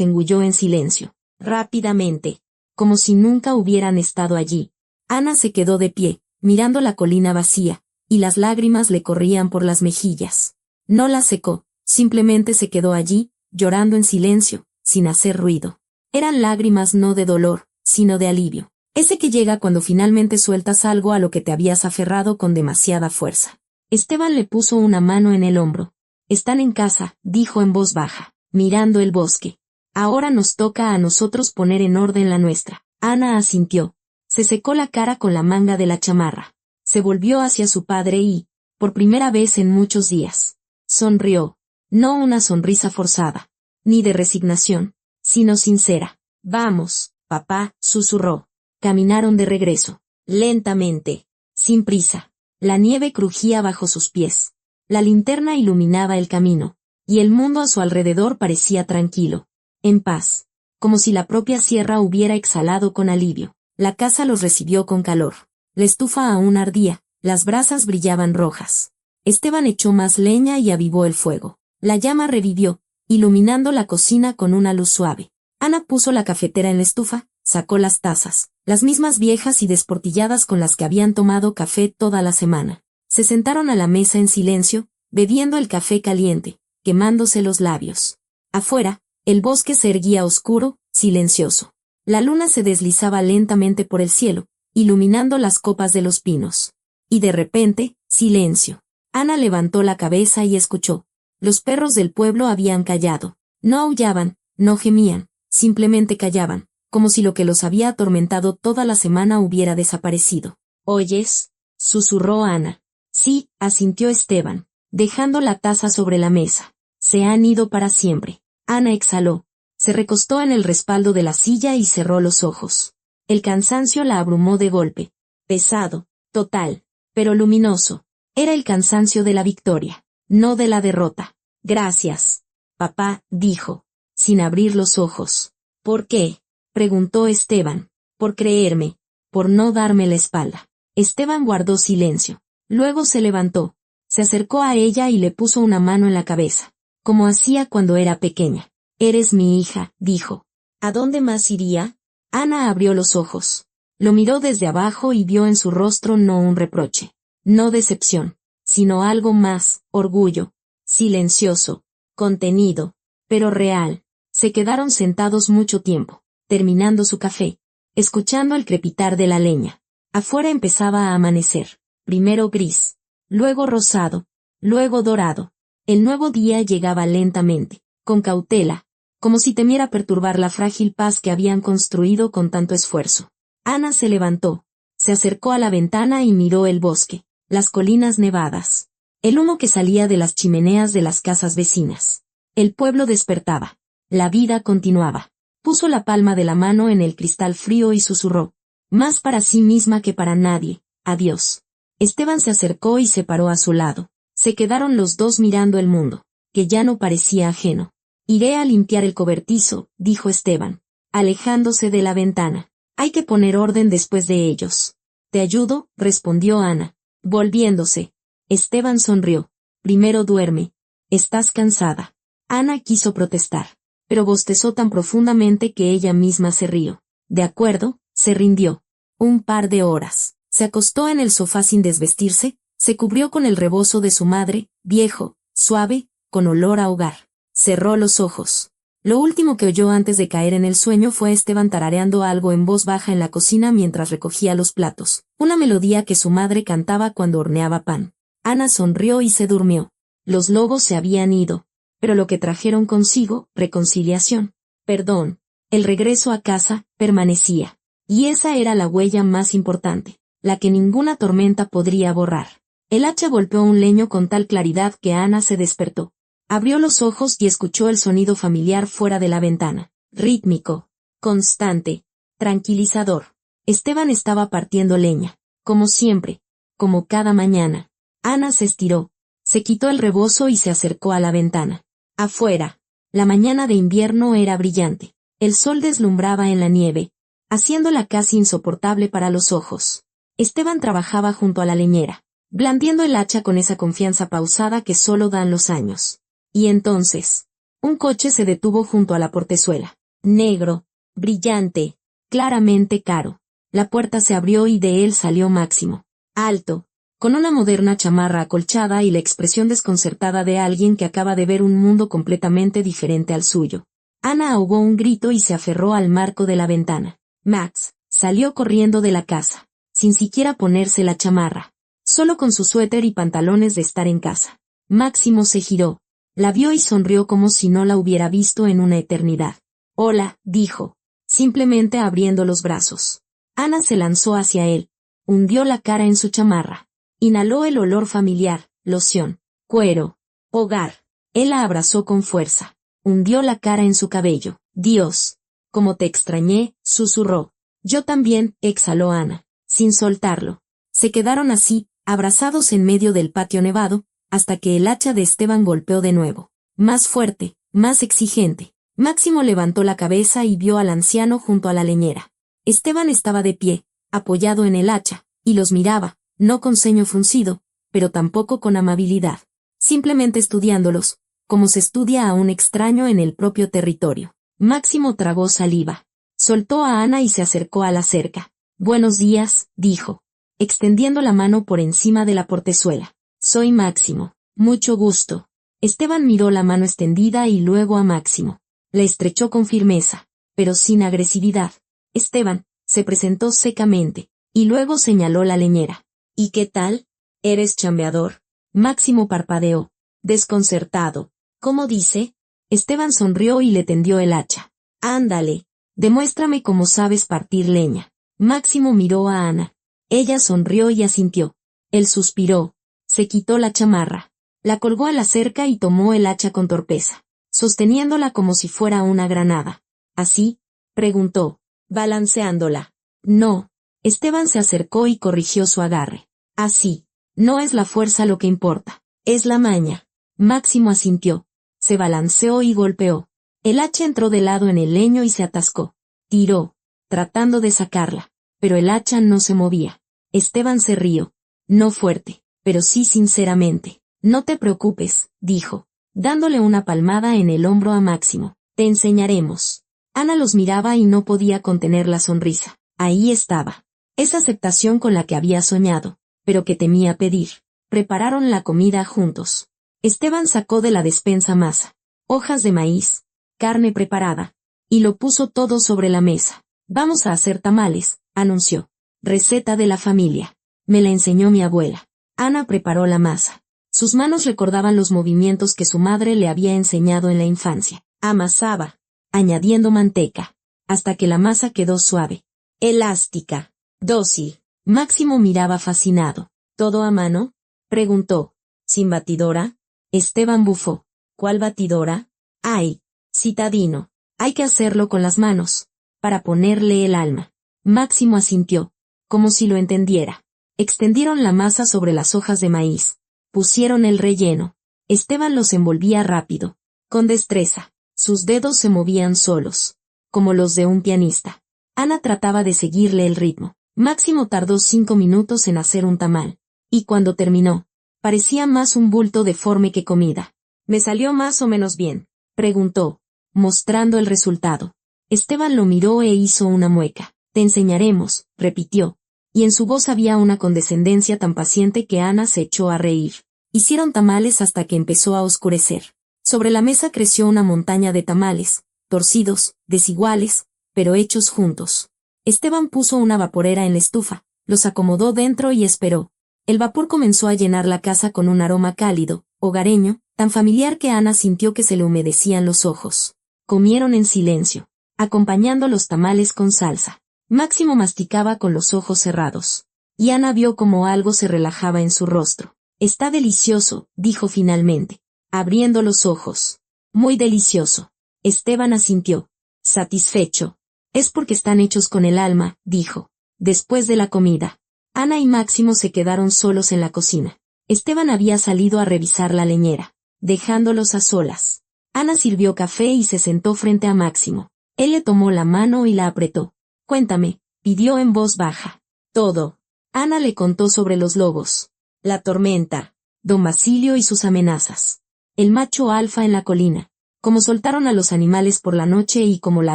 engulló en silencio, rápidamente, como si nunca hubieran estado allí. Ana se quedó de pie, mirando la colina vacía, y las lágrimas le corrían por las mejillas. No las secó, simplemente se quedó allí, llorando en silencio, sin hacer ruido. Eran lágrimas no de dolor, sino de alivio. Ese que llega cuando finalmente sueltas algo a lo que te habías aferrado con demasiada fuerza. Esteban le puso una mano en el hombro. Están en casa, dijo en voz baja, mirando el bosque. Ahora nos toca a nosotros poner en orden la nuestra. Ana asintió. Se secó la cara con la manga de la chamarra. Se volvió hacia su padre y, por primera vez en muchos días, sonrió. No una sonrisa forzada, ni de resignación, sino sincera. Vamos, papá, susurró. Caminaron de regreso, lentamente, sin prisa. La nieve crujía bajo sus pies. La linterna iluminaba el camino, y el mundo a su alrededor parecía tranquilo, en paz, como si la propia sierra hubiera exhalado con alivio. La casa los recibió con calor. La estufa aún ardía, las brasas brillaban rojas. Esteban echó más leña y avivó el fuego. La llama revivió, iluminando la cocina con una luz suave. Ana puso la cafetera en la estufa, sacó las tazas, las mismas viejas y desportilladas con las que habían tomado café toda la semana. Se sentaron a la mesa en silencio, bebiendo el café caliente, quemándose los labios. Afuera, el bosque se erguía oscuro, silencioso. La luna se deslizaba lentamente por el cielo, iluminando las copas de los pinos. Y de repente, silencio. Ana levantó la cabeza y escuchó. Los perros del pueblo habían callado. No aullaban, no gemían, simplemente callaban, como si lo que los había atormentado toda la semana hubiera desaparecido. ¿Oyes?, susurró Ana. Sí, asintió Esteban, dejando la taza sobre la mesa. Se han ido para siempre. Ana exhaló. Se recostó en el respaldo de la silla y cerró los ojos. El cansancio la abrumó de golpe. Pesado, total, pero luminoso. Era el cansancio de la victoria, no de la derrota. Gracias, papá, dijo, sin abrir los ojos. ¿Por qué?, preguntó Esteban. Por creerme, por no darme la espalda. Esteban guardó silencio. Luego se levantó. Se acercó a ella y le puso una mano en la cabeza, como hacía cuando era pequeña. Eres mi hija, dijo. ¿A dónde más iría? Ana abrió los ojos. Lo miró desde abajo y vio en su rostro no un reproche, no decepción, sino algo más, orgullo, silencioso, contenido, pero real. Se quedaron sentados mucho tiempo, terminando su café, escuchando el crepitar de la leña. Afuera empezaba a amanecer, primero gris, luego rosado, luego dorado. El nuevo día llegaba lentamente, con cautela, como si temiera perturbar la frágil paz que habían construido con tanto esfuerzo. Ana se levantó, se acercó a la ventana y miró el bosque, las colinas nevadas, el humo que salía de las chimeneas de las casas vecinas. El pueblo despertaba, la vida continuaba. Puso la palma de la mano en el cristal frío y susurró, más para sí misma que para nadie, adiós. Esteban se acercó y se paró a su lado. Se quedaron los dos mirando el mundo, que ya no parecía ajeno. Iré a limpiar el cobertizo, dijo Esteban, alejándose de la ventana. Hay que poner orden después de ellos. ¿Te ayudo?, respondió Ana, volviéndose. Esteban sonrió. Primero duerme. Estás cansada. Ana quiso protestar, pero bostezó tan profundamente que ella misma se rió. De acuerdo, se rindió. Un par de horas. Se acostó en el sofá sin desvestirse, se cubrió con el rebozo de su madre, viejo, suave, con olor a hogar. Cerró los ojos. Lo último que oyó antes de caer en el sueño fue a Esteban tarareando algo en voz baja en la cocina mientras recogía los platos, una melodía que su madre cantaba cuando horneaba pan. Ana sonrió y se durmió. Los lobos se habían ido, pero lo que trajeron consigo, reconciliación. perdón. El regreso a casa permanecía. Y esa era la huella más importante, la que ninguna tormenta podría borrar. El hacha golpeó un leño con tal claridad que Ana se despertó. Abrió los ojos y escuchó el sonido familiar fuera de la ventana. Rítmico, constante, tranquilizador. Esteban estaba partiendo leña, como siempre, como cada mañana. Ana se estiró, se quitó el rebozo y se acercó a la ventana. Afuera, la mañana de invierno era brillante. El sol deslumbraba en la nieve, haciéndola casi insoportable para los ojos. Esteban trabajaba junto a la leñera, blandiendo el hacha con esa confianza pausada que solo dan los años. Y entonces, un coche se detuvo junto a la portezuela. Negro, brillante, claramente caro. La puerta se abrió y de él salió Máximo. Alto, con una moderna chamarra acolchada y la expresión desconcertada de alguien que acaba de ver un mundo completamente diferente al suyo. Ana ahogó un grito y se aferró al marco de la ventana. Max salió corriendo de la casa, sin siquiera ponerse la chamarra, solo con su suéter y pantalones de estar en casa. Máximo se giró, la vio y sonrió como si no la hubiera visto en una eternidad. Hola, dijo, simplemente abriendo los brazos. Ana se lanzó hacia él, hundió la cara en su chamarra, inhaló el olor familiar, loción, cuero, hogar. Él la abrazó con fuerza. Hundió la cara en su cabello. Dios, cómo te extrañé, susurró. Yo también, exhaló Ana, sin soltarlo. Se quedaron así, abrazados en medio del patio nevado, hasta que el hacha de Esteban golpeó de nuevo. Más fuerte, más exigente. Máximo levantó la cabeza y vio al anciano junto a la leñera. Esteban estaba de pie, apoyado en el hacha, y los miraba, no con ceño fruncido, pero tampoco con amabilidad. Simplemente estudiándolos, como se estudia a un extraño en el propio territorio. Máximo tragó saliva. Soltó a Ana y se acercó a la cerca. Buenos días, dijo, extendiendo la mano por encima de la portezuela. Soy Máximo. Mucho gusto. Esteban miró la mano extendida y luego a Máximo. La estrechó con firmeza, pero sin agresividad. Esteban se presentó secamente, y luego señaló la leñera. ¿Y qué tal? ¿Eres chambeador? Máximo parpadeó, desconcertado. ¿Cómo dice? Esteban sonrió y le tendió el hacha. Ándale, demuéstrame cómo sabes partir leña. Máximo miró a Ana. Ella sonrió y asintió. Él suspiró, se quitó la chamarra, la colgó a la cerca y tomó el hacha con torpeza, sosteniéndola como si fuera una granada. ¿Así? Preguntó, balanceándola. No. Esteban se acercó y corrigió su agarre. Así. No es la fuerza lo que importa, es la maña. Máximo asintió. Se balanceó y golpeó. El hacha entró de lado en el leño y se atascó. Tiró, tratando de sacarla, pero el hacha no se movía. Esteban se rió. No fuerte, pero sí sinceramente. No te preocupes, dijo, dándole una palmada en el hombro a Máximo. Te enseñaremos. Ana los miraba y no podía contener la sonrisa. Ahí estaba. Esa aceptación con la que había soñado, pero que temía pedir. Prepararon la comida juntos. Esteban sacó de la despensa masa, hojas de maíz, carne preparada, y lo puso todo sobre la mesa. Vamos a hacer tamales, anunció. Receta de la familia. Me la enseñó mi abuela. Ana preparó la masa. Sus manos recordaban los movimientos que su madre le había enseñado en la infancia. Amasaba, añadiendo manteca, hasta que la masa quedó suave, elástica, dócil. Máximo miraba fascinado. ¿Todo a mano? Preguntó. ¿Sin batidora? Esteban bufó. ¿Cuál batidora? Ay, citadino. Hay que hacerlo con las manos, para ponerle el alma. Máximo asintió, como si lo entendiera. Extendieron la masa sobre las hojas de maíz. Pusieron el relleno. Esteban los envolvía rápido, con destreza. Sus dedos se movían solos, como los de un pianista. Ana trataba de seguirle el ritmo. Máximo tardó 5 minutos en hacer un tamal, y cuando terminó, parecía más un bulto deforme que comida. ¿Me salió más o menos bien?, preguntó, mostrando el resultado. Esteban lo miró e hizo una mueca. Te enseñaremos, repitió, y en su voz había una condescendencia tan paciente que Ana se echó a reír. Hicieron tamales hasta que empezó a oscurecer. Sobre la mesa creció una montaña de tamales, torcidos, desiguales, pero hechos juntos. Esteban puso una vaporera en la estufa, los acomodó dentro y esperó. El vapor comenzó a llenar la casa con un aroma cálido, hogareño, tan familiar que Ana sintió que se le humedecían los ojos. Comieron en silencio, acompañando los tamales con salsa. Máximo masticaba con los ojos cerrados. Y Ana vio como algo se relajaba en su rostro. Está delicioso, dijo finalmente, abriendo los ojos. Muy delicioso. Esteban asintió, satisfecho. Es porque están hechos con el alma, dijo. Después de la comida, Ana y Máximo se quedaron solos en la cocina. Esteban había salido a revisar la leñera, dejándolos a solas. Ana sirvió café y se sentó frente a Máximo. Él le tomó la mano y la apretó. Cuéntame, pidió en voz baja. Todo. Ana le contó sobre los lobos, la tormenta, don Basilio y sus amenazas, el macho alfa en la colina, cómo soltaron a los animales por la noche y cómo la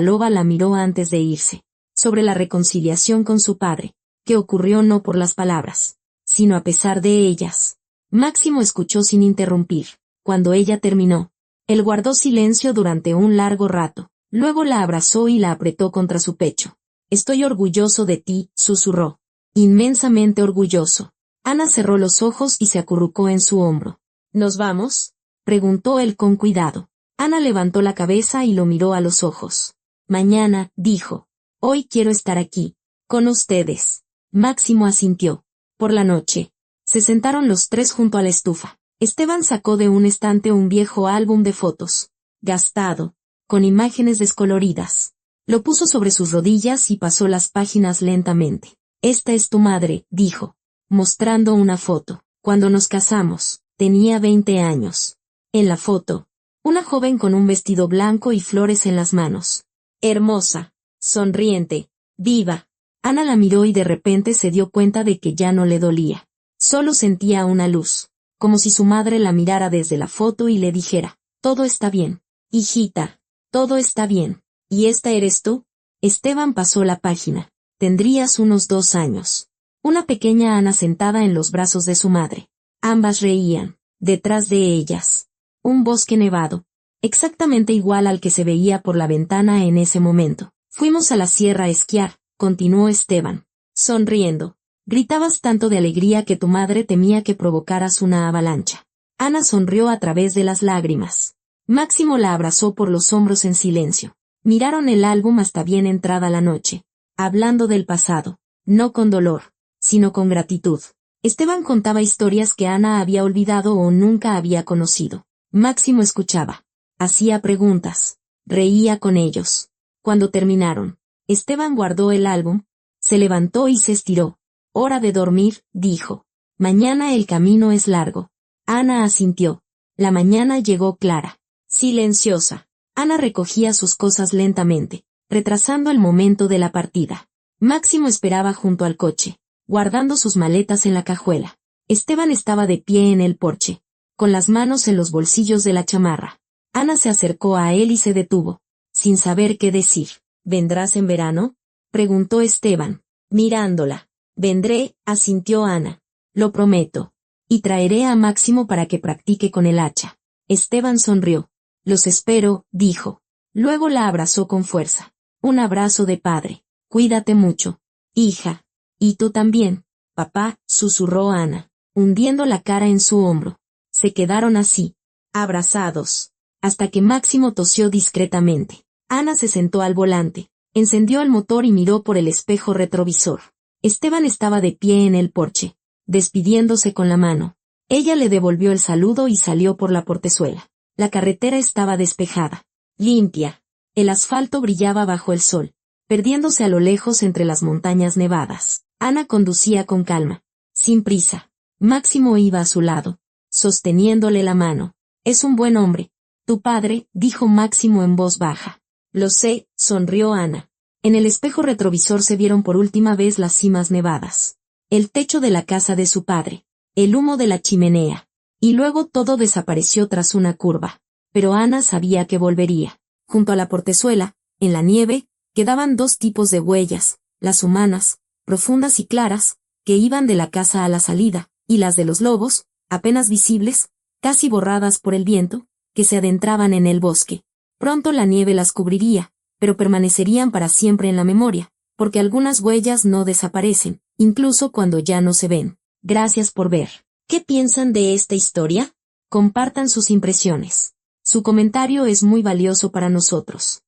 loba la miró antes de irse, sobre la reconciliación con su padre, que ocurrió no por las palabras, sino a pesar de ellas. Máximo escuchó sin interrumpir. Cuando ella terminó, él guardó silencio durante un largo rato, luego la abrazó y la apretó contra su pecho. Estoy orgulloso de ti, susurró. Inmensamente orgulloso. Ana cerró los ojos y se acurrucó en su hombro. ¿Nos vamos?, preguntó él con cuidado. Ana levantó la cabeza y lo miró a los ojos. Mañana, dijo. Hoy quiero estar aquí, con ustedes. Máximo asintió. Por la noche, se sentaron los tres junto a la estufa. Esteban sacó de un estante un viejo álbum de fotos, gastado, con imágenes descoloridas. Lo puso sobre sus rodillas y pasó las páginas lentamente. Esta es tu madre, dijo, mostrando una foto. Cuando nos casamos, tenía 20 años. En la foto, una joven con un vestido blanco y flores en las manos. Hermosa, sonriente, viva. Ana la miró y de repente se dio cuenta de que ya no le dolía. Solo sentía una luz, como si su madre la mirara desde la foto y le dijera, todo está bien, hijita, todo está bien. ¿Y esta eres tú? Esteban pasó la página. Tendrías unos 2 años. Una pequeña Ana sentada en los brazos de su madre. Ambas reían. Detrás de ellas, un bosque nevado, exactamente igual al que se veía por la ventana en ese momento. Fuimos a la sierra a esquiar, continuó Esteban, sonriendo. Gritabas tanto de alegría que tu madre temía que provocaras una avalancha. Ana sonrió a través de las lágrimas. Máximo la abrazó por los hombros en silencio. Miraron el álbum hasta bien entrada la noche, hablando del pasado, no con dolor, sino con gratitud. Esteban contaba historias que Ana había olvidado o nunca había conocido. Máximo escuchaba, hacía preguntas, reía con ellos. Cuando terminaron, Esteban guardó el álbum, se levantó y se estiró. Hora de dormir, dijo. Mañana el camino es largo. Ana asintió. La mañana llegó clara, silenciosa. Ana recogía sus cosas lentamente, retrasando el momento de la partida. Máximo esperaba junto al coche, guardando sus maletas en la cajuela. Esteban estaba de pie en el porche, con las manos en los bolsillos de la chamarra. Ana se acercó a él y se detuvo, sin saber qué decir. ¿Vendrás en verano?, preguntó Esteban, mirándola. Vendré, asintió Ana. Lo prometo. Y traeré a Máximo para que practique con el hacha. Esteban sonrió. Los espero, dijo. Luego la abrazó con fuerza. Un abrazo de padre. Cuídate mucho, hija. Y tú también, papá, susurró Ana, hundiendo la cara en su hombro. Se quedaron así, abrazados, hasta que Máximo tosió discretamente. Ana se sentó al volante, encendió el motor y miró por el espejo retrovisor. Esteban estaba de pie en el porche, despidiéndose con la mano. Ella le devolvió el saludo y salió por la portezuela. La carretera estaba despejada, limpia. El asfalto brillaba bajo el sol, perdiéndose a lo lejos entre las montañas nevadas. Ana conducía con calma, sin prisa. Máximo iba a su lado, sosteniéndole la mano. Es un buen hombre. Tu padre, dijo Máximo en voz baja. Lo sé, sonrió Ana. En el espejo retrovisor se vieron por última vez las cimas nevadas, el techo de la casa de su padre, el humo de la chimenea, y luego todo desapareció tras una curva. Pero Ana sabía que volvería. Junto a la portezuela, en la nieve, quedaban 2 tipos de huellas, las humanas, profundas y claras, que iban de la casa a la salida, y las de los lobos, apenas visibles, casi borradas por el viento, que se adentraban en el bosque. Pronto la nieve las cubriría, pero permanecerían para siempre en la memoria, porque algunas huellas no desaparecen, incluso cuando ya no se ven. Gracias por ver. ¿Qué piensan de esta historia? Compartan sus impresiones. Su comentario es muy valioso para nosotros.